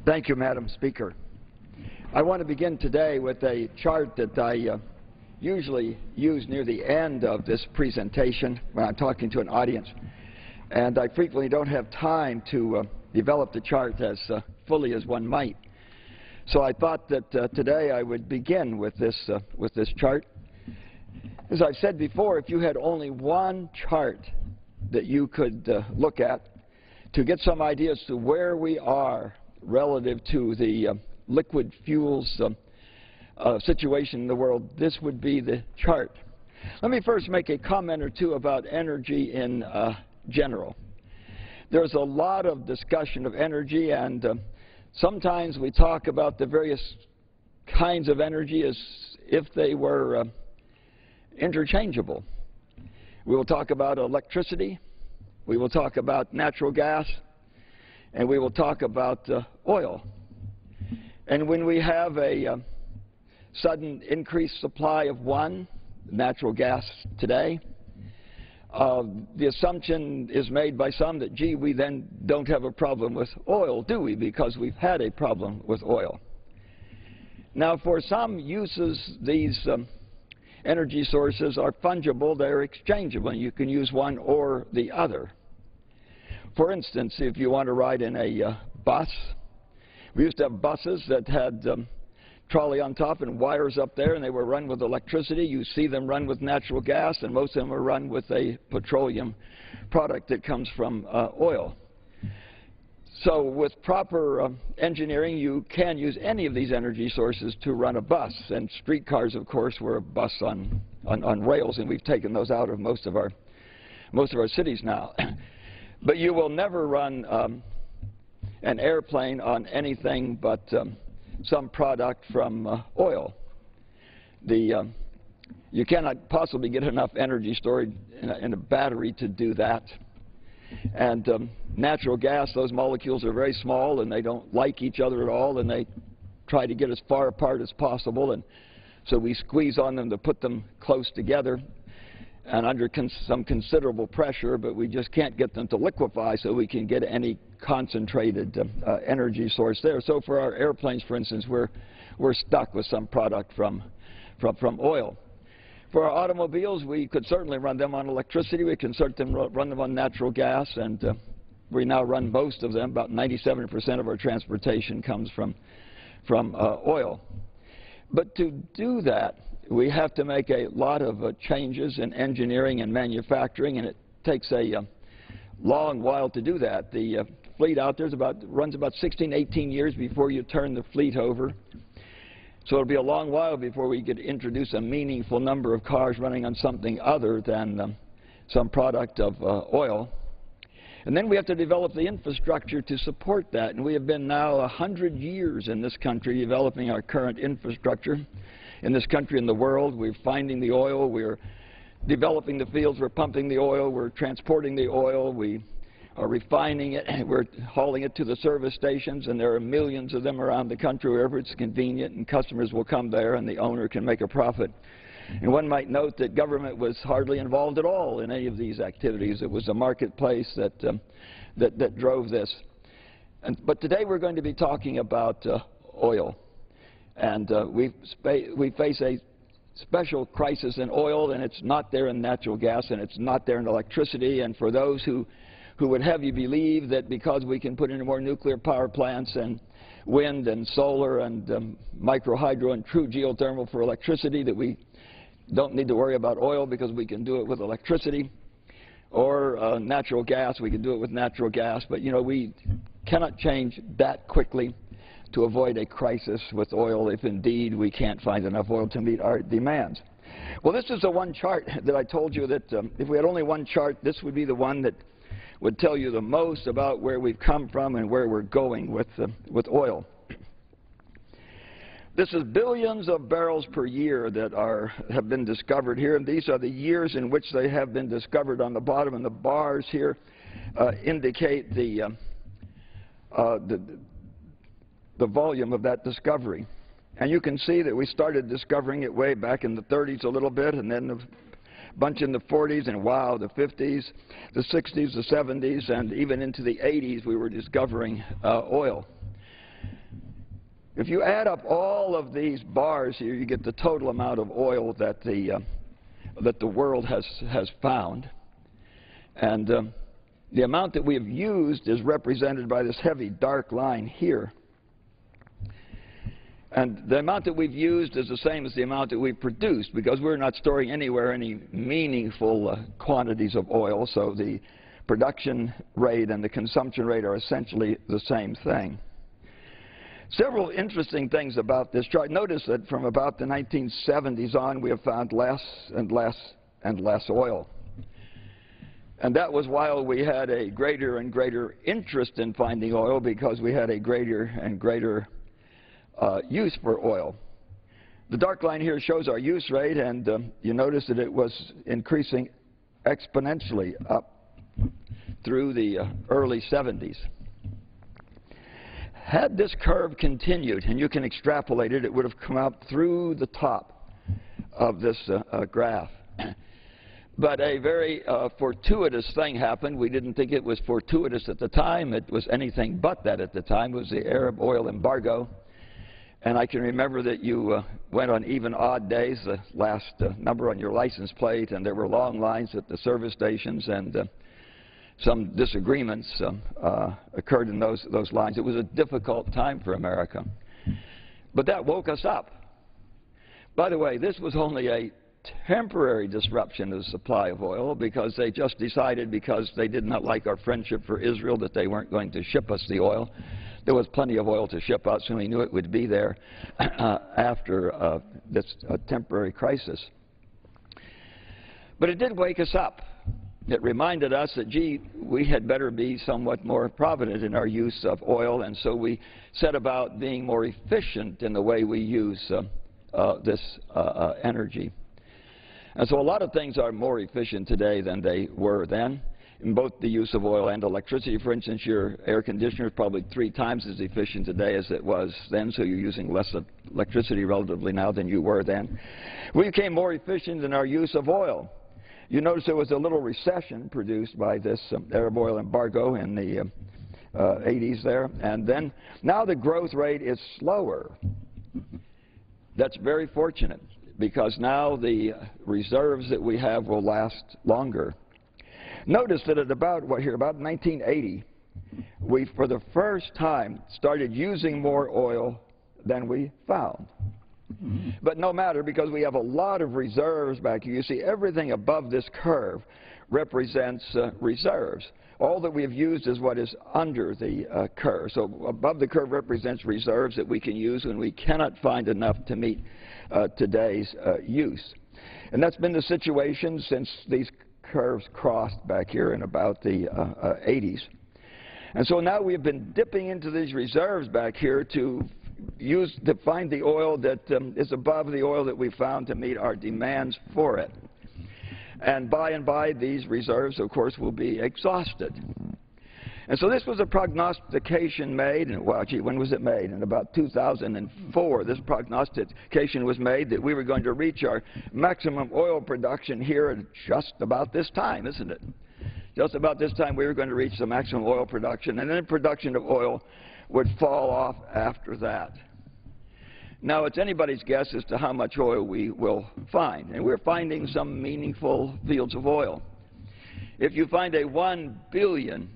Thank you, Madam Speaker. I want to begin today with a chart that I usually use near the end of this presentation when I'm talking to an audience. And I frequently don't have time to develop the chart as fully as one might. So I thought that today I would begin with this chart. As I've said before, if you had only one chart that you could look at to get some idea as to where we are relative to the liquid fuels situation in the world, this would be the chart. Let me first make a comment or two about energy in general. There's a lot of discussion of energy, and sometimes we talk about the various kinds of energy as if they were interchangeable. We will talk about electricity, we will talk about natural gas, and we will talk about oil. And when we have a sudden increased supply of one, natural gas today, the assumption is made by some that, gee, we then don't have a problem with oil, do we? Because we've had a problem with oil. Now, for some uses, these energy sources are fungible, they're exchangeable, and you can use one or the other. For instance, if you want to ride in a bus, we used to have buses that had trolley on top and wires up there, and they were run with electricity. You see them run with natural gas, and most of them are run with a petroleum product that comes from oil. So with proper engineering, you can use any of these energy sources to run a bus. And streetcars, of course, were a bus on rails, and we've taken those out of most of our cities now. But you will never run an airplane on anything but some product from oil. You cannot possibly get enough energy stored in a battery to do that. And natural gas, those molecules are very small, and they don't like each other at all, and they try to get as far apart as possible. And so we squeeze on them to put them close together and under some considerable pressure, but we just can't get them to liquefy so we can get any concentrated energy source there. So for our airplanes, for instance, we're stuck with some product from oil. For our automobiles, we could certainly run them on electricity. We can certainly run them on natural gas, and we now run most of them. About 97% of our transportation comes from oil. But to do that, we have to make a lot of changes in engineering and manufacturing, and it takes a long while to do that. The fleet out there runs about 16, 18 years before you turn the fleet over. So it'll be a long while before we could introduce a meaningful number of cars running on something other than some product of oil. And then we have to develop the infrastructure to support that. And we have been now 100 years in this country developing our current infrastructure. In this country and the world, we're finding the oil, we're developing the fields, we're pumping the oil, we're transporting the oil, we are refining it, we're hauling it to the service stations, and there are millions of them around the country wherever it's convenient, and customers will come there and the owner can make a profit. And one might note that government was hardly involved at all in any of these activities. It was the marketplace that drove this. But today we're going to be talking about oil. And we face a special crisis in oil, and it's not there in natural gas, and it's not there in electricity. And for those who would have you believe that because we can put in more nuclear power plants and wind and solar and micro hydro and true geothermal for electricity, that we don't need to worry about oil because we can do it with electricity, or natural gas, we can do it with natural gas. But you know, we cannot change that quickly to avoid a crisis with oil if indeed we can't find enough oil to meet our demands. Well, this is the one chart that I told you that if we had only one chart, this would be the one that would tell you the most about where we've come from and where we're going with oil. This is billions of barrels per year that have been discovered here, and these are the years in which they have been discovered on the bottom, and the bars here indicate the volume of that discovery. And you can see that we started discovering it way back in the 30s a little bit, and then a bunch in the 40s, and wow, the 50s, the 60s, the 70s, and even into the 80s we were discovering oil. If you add up all of these bars here, you get the total amount of oil that the world has found. And the amount that we have used is represented by this heavy dark line here. And the amount that we've used is the same as the amount that we've produced, because we're not storing anywhere any meaningful quantities of oil, so the production rate and the consumption rate are essentially the same thing. Several interesting things about this chart. Notice that from about the 1970s on, we have found less and less and less oil. And that was while we had a greater and greater interest in finding oil, because we had a greater and greater use for oil. The dark line here shows our use rate, and you notice that it was increasing exponentially up through the early 70s. Had this curve continued, and you can extrapolate it, it would have come out through the top of this graph. But a very fortuitous thing happened. We didn't think it was fortuitous at the time. It was anything but that at the time. It was the Arab oil embargo. And I can remember that you went on even odd days, the last number on your license plate, and there were long lines at the service stations, and some disagreements occurred in those lines. It was a difficult time for America. But that woke us up. By the way, this was only a temporary disruption of the supply of oil, because they just decided, because they did not like our friendship for Israel, that they weren't going to ship us the oil. There was plenty of oil to ship out, so we knew it would be there after this temporary crisis. But it did wake us up. It reminded us that, gee, we had better be somewhat more provident in our use of oil, and so we set about being more efficient in the way we use this energy. And so a lot of things are more efficient today than they were then, in both the use of oil and electricity. For instance, your air conditioner is probably 3 times as efficient today as it was then, so you're using less electricity relatively now than you were then. We became more efficient in our use of oil. You notice there was a little recession produced by this Arab oil embargo in the 80s there, and then now the growth rate is slower. That's very fortunate, because now the reserves that we have will last longer. Notice that at about 1980, we, for the first time, started using more oil than we found. But no matter, because we have a lot of reserves back here. You see, everything above this curve represents reserves. All that we have used is what is under the curve. So above the curve represents reserves that we can use when we cannot find enough to meet today's use. And that's been the situation since these curves crossed back here in about the 80s. And so now we've been dipping into these reserves back here to find the oil that is above the oil that we found to meet our demands for it. And by, these reserves, of course, will be exhausted. And so this was a prognostication made, and well, gee, when was it made? In about 2004, this prognostication was made that we were going to reach our maximum oil production here at just about this time, isn't it? Just about this time we were going to reach the maximum oil production, and then production of oil would fall off after that. Now, it's anybody's guess as to how much oil we will find, and we're finding some meaningful fields of oil. If you find a 1 billion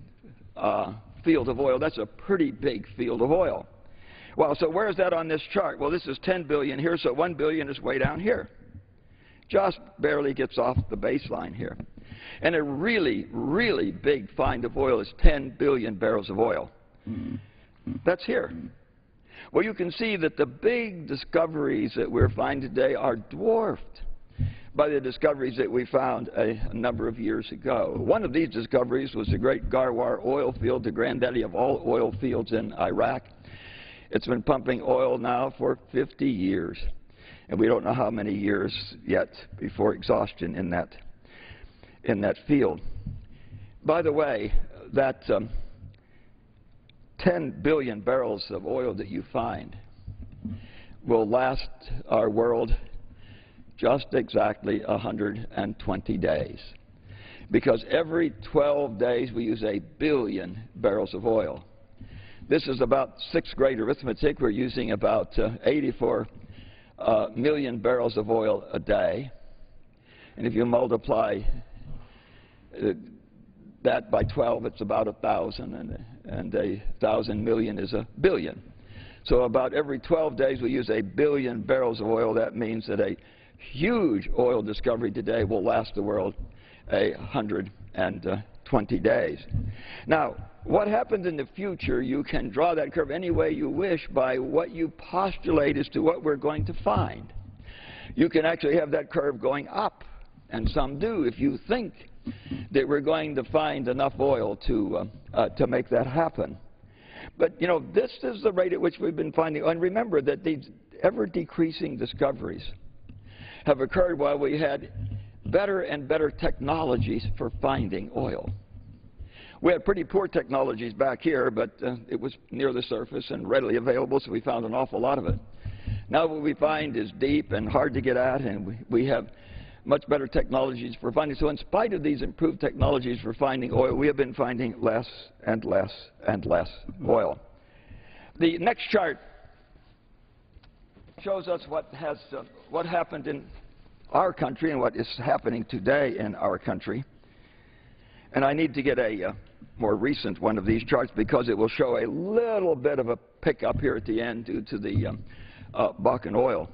field of oil, that's a pretty big field of oil. Well, so where is that on this chart? Well, this is 10 billion here, so 1 billion is way down here. Just barely gets off the baseline here. And a really, really big find of oil is 10 billion barrels of oil. That's here. Well, you can see that the big discoveries that we're finding today are dwarfed by the discoveries that we found a number of years ago. One of these discoveries was the great Garwar oil field, the granddaddy of all oil fields in Iraq. It's been pumping oil now for 50 years, and we don't know how many years yet before exhaustion in that field. By the way, that 10 billion barrels of oil that you find will last our world just exactly 120 days. Because every 12 days we use 1 billion barrels of oil. This is about 6th grade arithmetic. We're using about 84 million barrels of oil a day. And if you multiply that by 12, it's about 1,000, and 1,000 million is 1 billion. So about every 12 days we use 1 billion barrels of oil. That means that a huge oil discovery today will last the world 120 days. Now, what happens in the future, you can draw that curve any way you wish by what you postulate as to what we're going to find. You can actually have that curve going up, and some do, if you think that we're going to find enough oil to make that happen. But, you know, this is the rate at which we've been finding. And remember that these ever-decreasing discoveries have occurred while we had better and better technologies for finding oil. We had pretty poor technologies back here, but it was near the surface and readily available, so we found an awful lot of it. Now what we find is deep and hard to get at, and we have much better technologies for finding. So in spite of these improved technologies for finding oil, we have been finding less and less and less oil. The next chart shows us what happened in our country and what is happening today in our country. And I need to get a more recent one of these charts because it will show a little bit of a pickup here at the end due to the Bakken oil.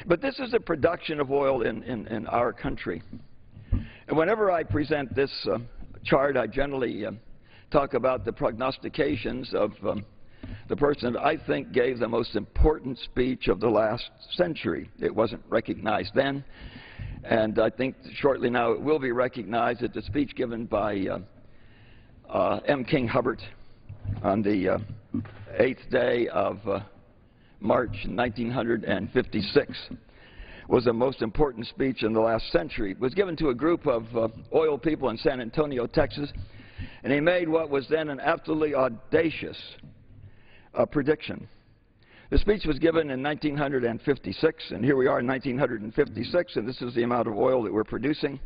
But this is the production of oil in our country. And whenever I present this chart, I generally talk about the prognostications of the person that I think gave the most important speech of the last century. It wasn't recognized then, and I think shortly now it will be recognized. At the speech given by M. King Hubbert on the 8th day of March 1956 was the most important speech in the last century. It was given to a group of oil people in San Antonio, Texas, and he made what was then an absolutely audacious prediction. The speech was given in 1956, and here we are in 1956, and this is the amount of oil that we're producing.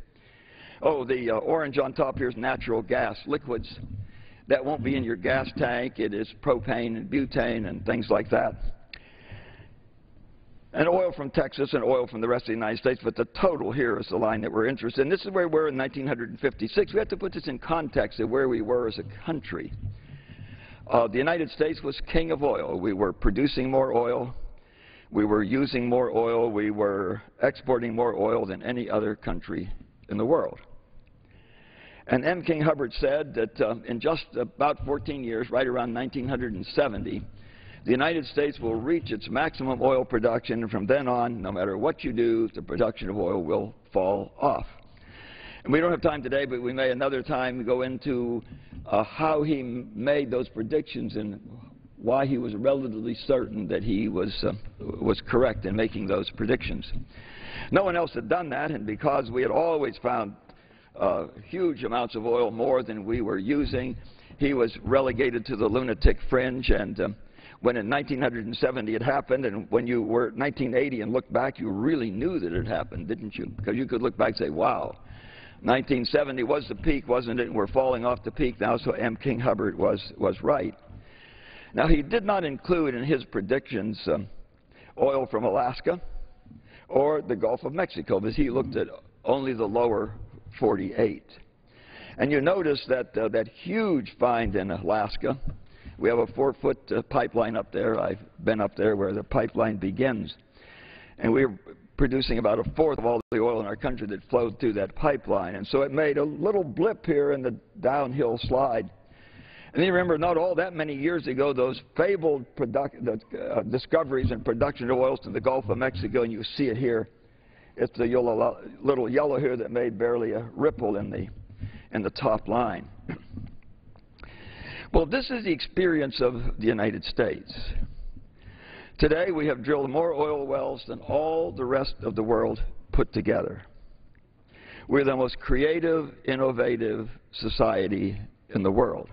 Oh, the orange on top here is natural gas, liquids. That won't be in your gas tank. It is propane and butane and things like that. And oil from Texas and oil from the rest of the United States, but the total here is the line that we're interested in. This is where we were in 1956. We have to put this in context of where we were as a country. The United States was king of oil. We were producing more oil. We were using more oil. We were exporting more oil than any other country in the world. And M. King Hubbard said that in just about 14 years, right around 1970, the United States will reach its maximum oil production, and from then on, no matter what you do, the production of oil will fall off. And we don't have time today, but we may another time go into how he made those predictions and why he was relatively certain that he was correct in making those predictions. No one else had done that, and because we had always found huge amounts of oil, more than we were using, he was relegated to the lunatic fringe. And when in 1970 it happened, and when you were 1980 and looked back, you really knew that it happened, didn't you? Because you could look back and say, wow, 1970 was the peak, wasn't it? And we're falling off the peak now, so M. King Hubbard was right. Now, he did not include in his predictions oil from Alaska or the Gulf of Mexico, because he looked at only the lower 48. And you notice that that huge find in Alaska, we have a 4-foot pipeline up there. I've been up there where the pipeline begins. And we're producing about a fourth of all the oil in our country that flowed through that pipeline. And so it made a little blip here in the downhill slide. And you remember, not all that many years ago, those fabled discoveries and production of oils to the Gulf of Mexico, and you see it here. It's the little yellow here that made barely a ripple in the top line. Well, this is the experience of the United States. Today, we have drilled more oil wells than all the rest of the world put together. We're the most creative, innovative society in the world.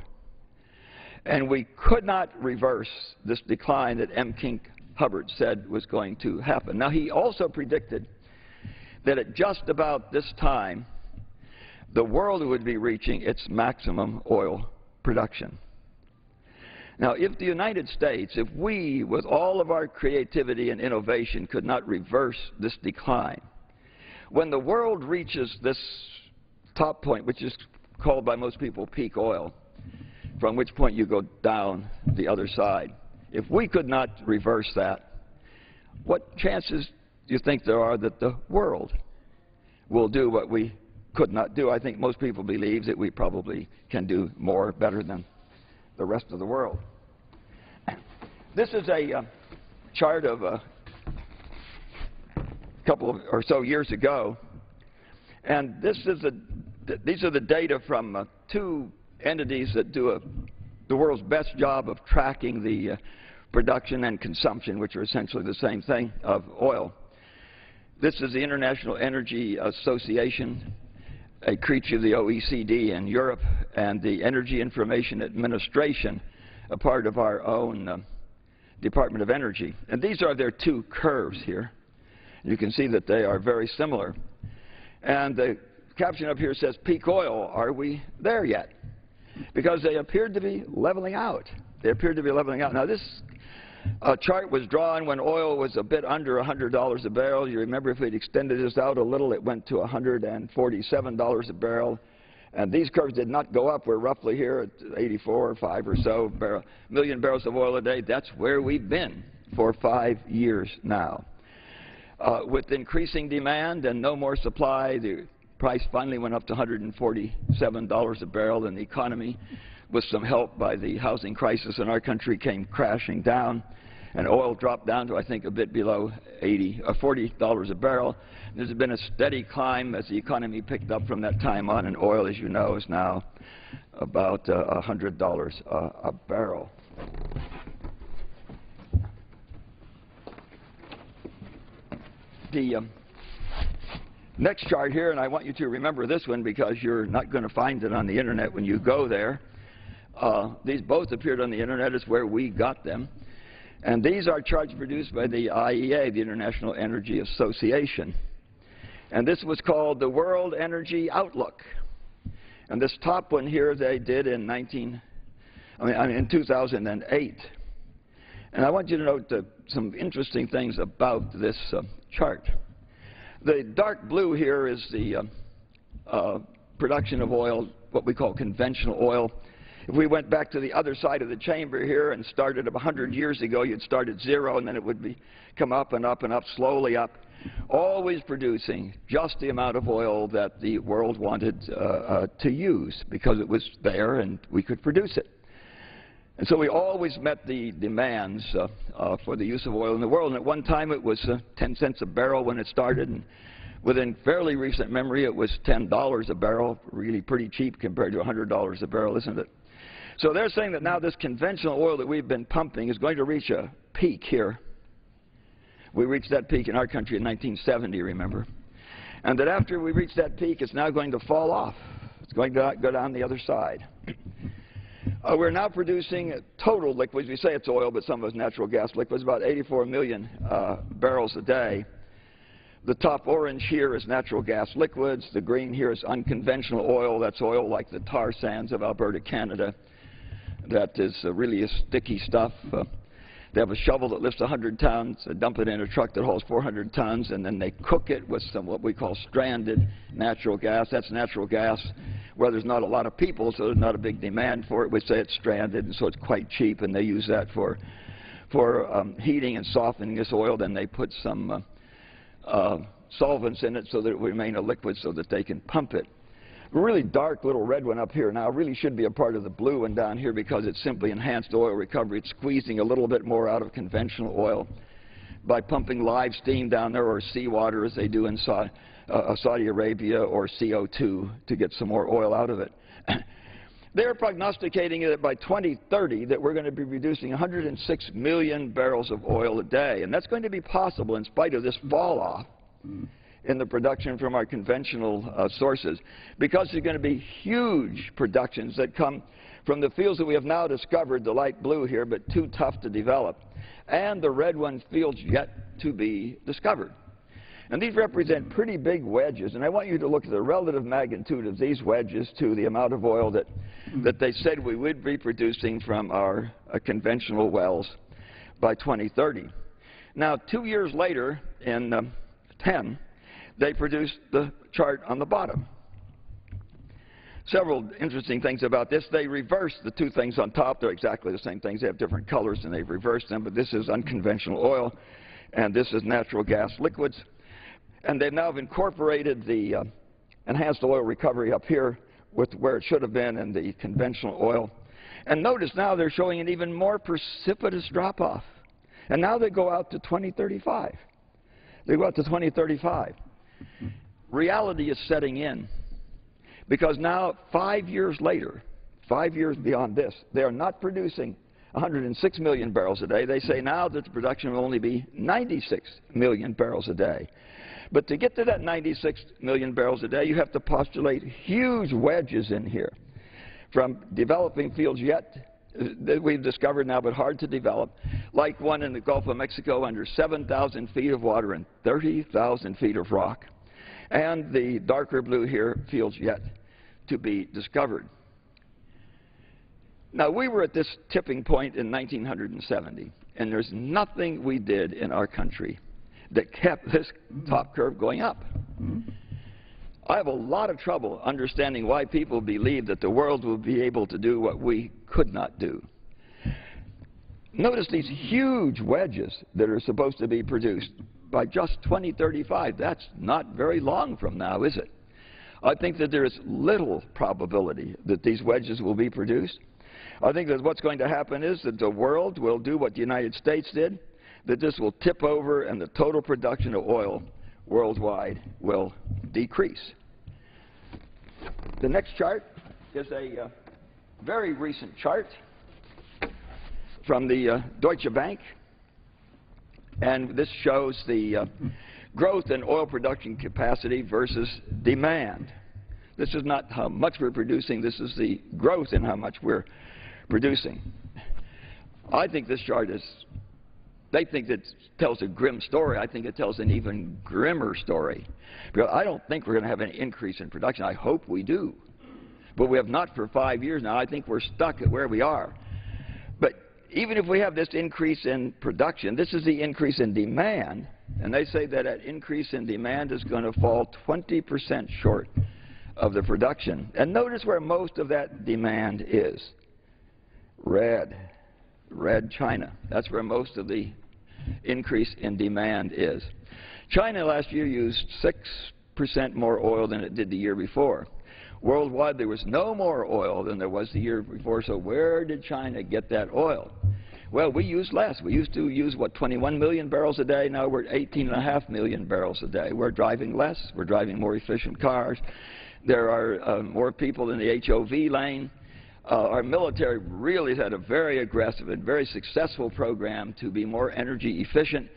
And we could not reverse this decline that M. King Hubbard said was going to happen. Now, he also predicted that at just about this time, the world would be reaching its maximum oil production. Now, if the United States, if we, with all of our creativity and innovation, could not reverse this decline, when the world reaches this top point, which is called by most people peak oil, from which point you go down the other side, if we could not reverse that, what chances do you think there are that the world will do what we could not do? I think most people believe that we probably can do more, better than the rest of the world. This is a chart of a couple or so years ago, and these are the data from two entities that do the world's best job of tracking the production and consumption, which are essentially the same thing, of oil. This is the International Energy Association, a creature of the OECD in Europe, and the Energy Information Administration, a part of our own Department of Energy. And these are their two curves here. You can see that they are very similar. And the caption up here says, peak oil, are we there yet? Because they appeared to be leveling out. They appeared to be leveling out. Now, this chart was drawn when oil was a bit under $100 a barrel. You remember, if we'd extended this out a little, it went to $147 a barrel. And these curves did not go up. We're roughly here at 84 or 5 or so million barrels of oil a day. That's where we've been for 5 years now. With increasing demand and no more supply, the price finally went up to $147 a barrel, and the economy, with some help by the housing crisis in our country, came crashing down. And oil dropped down to, I think, a bit below $40 a barrel. There's been a steady climb as the economy picked up from that time on, and oil, as you know, is now about $100 a barrel. The next chart here, and I want you to remember this one because you're not going to find it on the Internet when you go there. These both appeared on the Internet. It's where we got them. And these are charts produced by the IEA, the International Energy Association. And this was called the World Energy Outlook. And this top one here they did in 2008. And I want you to note some interesting things about this chart. The dark blue here is the production of oil, what we call conventional oil. If we went back to the other side of the chamber here and started 100 years ago, you'd start at 0, and then it would come up and up and up, slowly up, always producing just the amount of oil that the world wanted to use because it was there and we could produce it. And so we always met the demands for the use of oil in the world. And at one time it was 10 cents a barrel when it started, and within fairly recent memory it was $10 a barrel, really pretty cheap compared to $100 a barrel, isn't it? So they're saying that now this conventional oil that we've been pumping is going to reach a peak here. We reached that peak in our country in 1970, remember? And that after we reach that peak, it's now going to fall off. It's going to go down the other side. We're now producing total liquids. We say it's oil, but some of it's natural gas liquids, about 84 million barrels a day. The top orange here is natural gas liquids. The green here is unconventional oil. That's oil like the tar sands of Alberta, Canada. That is really a sticky stuff. They have a shovel that lifts 100 tons, dump it in a truck that hauls 400 tons, and then they cook it with some what we call stranded natural gas. That's natural gas where there's not a lot of people, so there's not a big demand for it. We say it's stranded, and so it's quite cheap, and they use that for heating and softening this oil. Then they put some solvents in it so that it will remain a liquid so that they can pump it. A really dark little red one up here now really should be a part of the blue one down here because it's simply enhanced oil recovery. It's squeezing a little bit more out of conventional oil by pumping live steam down there, or seawater as they do in Saudi Arabia, or CO2 to get some more oil out of it. They're prognosticating that by 2030 that we're going to be producing 106 million barrels of oil a day, and that's going to be possible in spite of this fall off in the production from our conventional sources, because there's going to be huge productions that come from the fields that we have now discovered, the light blue here, but too tough to develop, and the red ones, fields yet to be discovered. And these represent pretty big wedges, and I want you to look at the relative magnitude of these wedges to the amount of oil that they said we would be producing from our conventional wells by 2030. Now, 2 years later, in 10, they produced the chart on the bottom. Several interesting things about this. They reversed the two things on top. They're exactly the same things. They have different colors, and they've reversed them, but this is unconventional oil, and this is natural gas liquids. And they've now incorporated the enhanced oil recovery up here with where it should have been in the conventional oil. And notice now they're showing an even more precipitous drop-off. And now they go out to 2035. They go out to 2035. Reality is setting in, because now 5 years later, 5 years beyond this, they are not producing 106 million barrels a day. They say now that the production will only be 96 million barrels a day. But to get to that 96 million barrels a day, you have to postulate huge wedges in here from developing fields yet that we've discovered now but hard to develop, like one in the Gulf of Mexico under 7,000 feet of water and 30,000 feet of rock. And the darker blue here, fields yet to be discovered. Now, we were at this tipping point in 1970, and there's nothing we did in our country that kept this top curve going up. I have a lot of trouble understanding why people believe that the world will be able to do what we could not do. Notice these huge wedges that are supposed to be produced by just 2035. That's not very long from now, is it? I think that there is little probability that these wedges will be produced. I think that what's going to happen is that the world will do what the United States did, that this will tip over and the total production of oil worldwide will decrease. The next chart is a very recent chart from the Deutsche Bank, and this shows the growth in oil production capacity versus demand. This is not how much we're producing, this is the growth in how much we're producing. I think this chart is, they think it tells a grim story. I think it tells an even grimmer story. Because I don't think we're going to have an increase in production. I hope we do. But we have not for 5 years now. I think we're stuck at where we are. But even if we have this increase in production, this is the increase in demand. And they say that that increase in demand is going to fall 20% short of the production. And notice where most of that demand is. red China. That's where most of the increase in demand is. China last year used 6% more oil than it did the year before. Worldwide, there was no more oil than there was the year before, so where did China get that oil? Well, we use less. We used to use, what, 21 million barrels a day. Now we're at 18.5 million barrels a day. We're driving less. We're driving more efficient cars. There are more people in the HOV lane. Our military really has had a very aggressive and very successful program to be more energy efficient,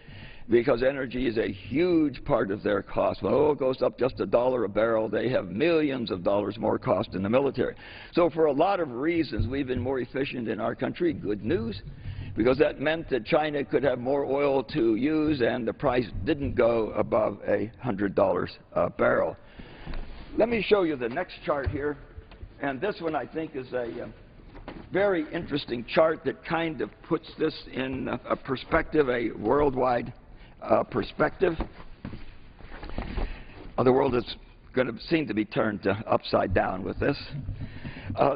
because energy is a huge part of their cost. When oil goes up just $1 a barrel, they have millions of dollars more cost in the military. So for a lot of reasons, we've been more efficient in our country. Good news, because that meant that China could have more oil to use and the price didn't go above $100 a barrel. Let me show you the next chart here. And this one, I think, is a very interesting chart that kind of puts this in a perspective, a worldwide perspective. The world is going to seem to be turned upside down with this.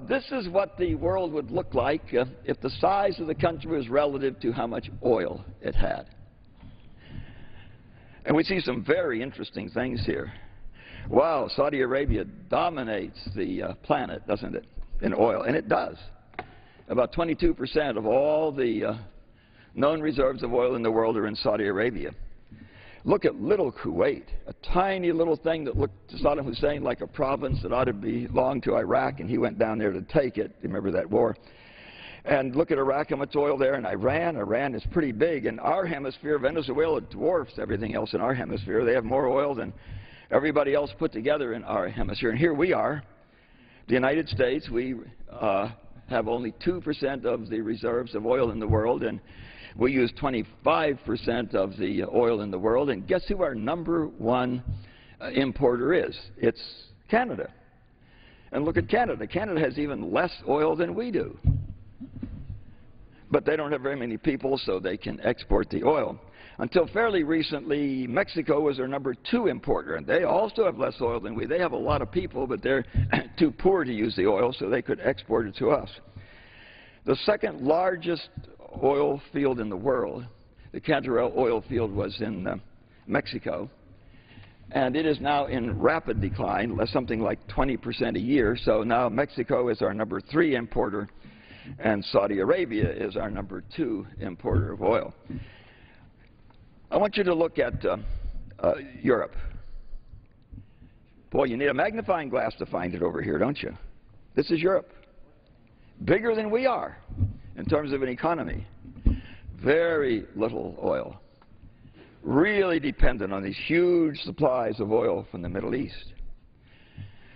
This is what the world would look like if the size of the country was relative to how much oil it had. And we see some very interesting things here. Wow, Saudi Arabia dominates the planet, doesn't it, in oil? And it does. About 22% of all the known reserves of oil in the world are in Saudi Arabia. Look at little Kuwait, a tiny little thing that looked to Saddam Hussein like a province that ought to belong to Iraq, and he went down there to take it. Remember that war? And look at Iraq, how much oil there, and Iran. Iran is pretty big. In our hemisphere, Venezuela dwarfs everything else in our hemisphere. They have more oil than everybody else put together in our hemisphere. And here we are, the United States. We have only 2% of the reserves of oil in the world, and we use 25% of the oil in the world. And guess who our #1 importer is? It's Canada. And look at Canada. Canada has even less oil than we do. But they don't have very many people, so they can export the oil. Until fairly recently, Mexico was our #2 importer, and they also have less oil than we. They have a lot of people, but they're too poor to use the oil, so they could export it to us. The second largest oil field in the world, the Cantarell oil field, was in Mexico, and it is now in rapid decline, something like 20% a year. So now Mexico is our #3 importer, and Saudi Arabia is our #2 importer of oil. I want you to look at Europe. Boy, you need a magnifying glass to find it over here, don't you? This is Europe. Bigger than we are in terms of an economy. Very little oil. Really dependent on these huge supplies of oil from the Middle East.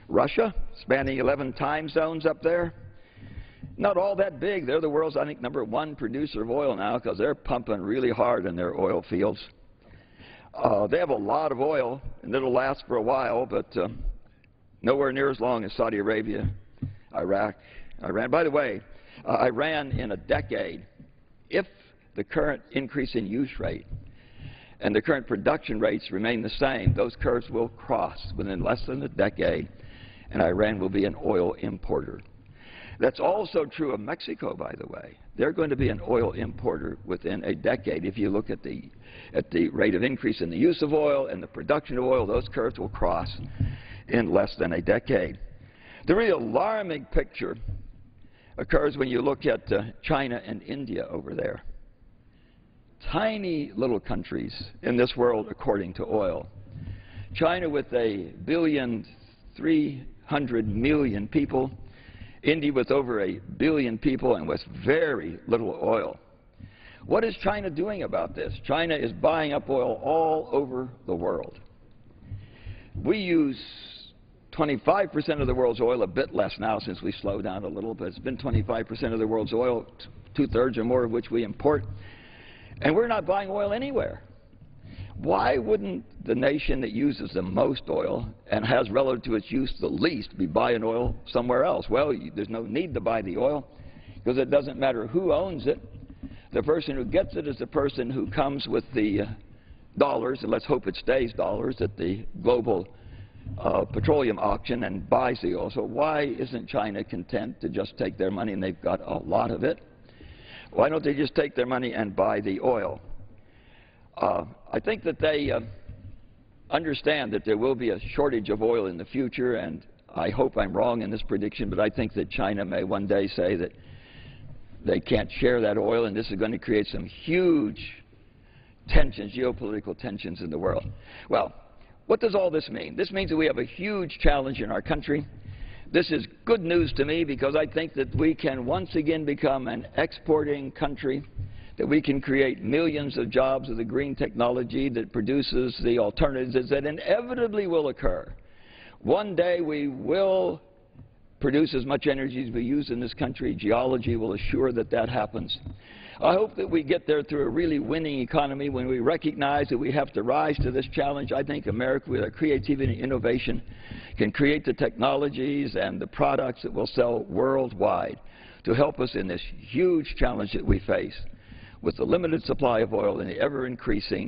Russia, spanning 11 time zones up there. Not all that big. They're the world's, I think, #1 producer of oil now, because they're pumping really hard in their oil fields. They have a lot of oil, and it'll last for a while, but nowhere near as long as Saudi Arabia, Iraq, Iran. By the way, Iran in a decade, if the current increase in use rate and the current production rates remain the same, those curves will cross within less than a decade, and Iran will be an oil importer. That's also true of Mexico, by the way. They're going to be an oil importer within a decade. If you look at the rate of increase in the use of oil and the production of oil, those curves will cross in less than a decade. The really alarming picture occurs when you look at China and India over there. Tiny little countries in this world according to oil. China with 1,300,000,000 people. India with over 1 billion people and with very little oil. What is China doing about this? China is buying up oil all over the world. We use 25% of the world's oil, a bit less now since we slowed down a little, but it's been 25% of the world's oil, 2/3 or more of which we import. And we're not buying oil anywhere. Why wouldn't the nation that uses the most oil and has relative to its use the least be buying oil somewhere else? Well, there's no need to buy the oil because it doesn't matter who owns it. The person who gets it is the person who comes with the dollars, and let's hope it stays dollars, that the global petroleum auction and buys the oil. So why isn't China content to just take their money, and they've got a lot of it? Why don't they just take their money and buy the oil? I think that they understand that there will be a shortage of oil in the future, and I hope I'm wrong in this prediction, but I think that China may one day say that they can't share that oil, and this is going to create some huge tensions, geopolitical tensions in the world. Well, what does all this mean? This means that we have a huge challenge in our country. This is good news to me because I think that we can once again become an exporting country, that we can create millions of jobs with the green technology that produces the alternatives that inevitably will occur. One day we will produce as much energy as we use in this country. Geology will assure that that happens. I hope that we get there through a really winning economy when we recognize that we have to rise to this challenge. I think America, with our creativity and innovation, can create the technologies and the products that will sell worldwide to help us in this huge challenge that we face with the limited supply of oil and the ever-increasing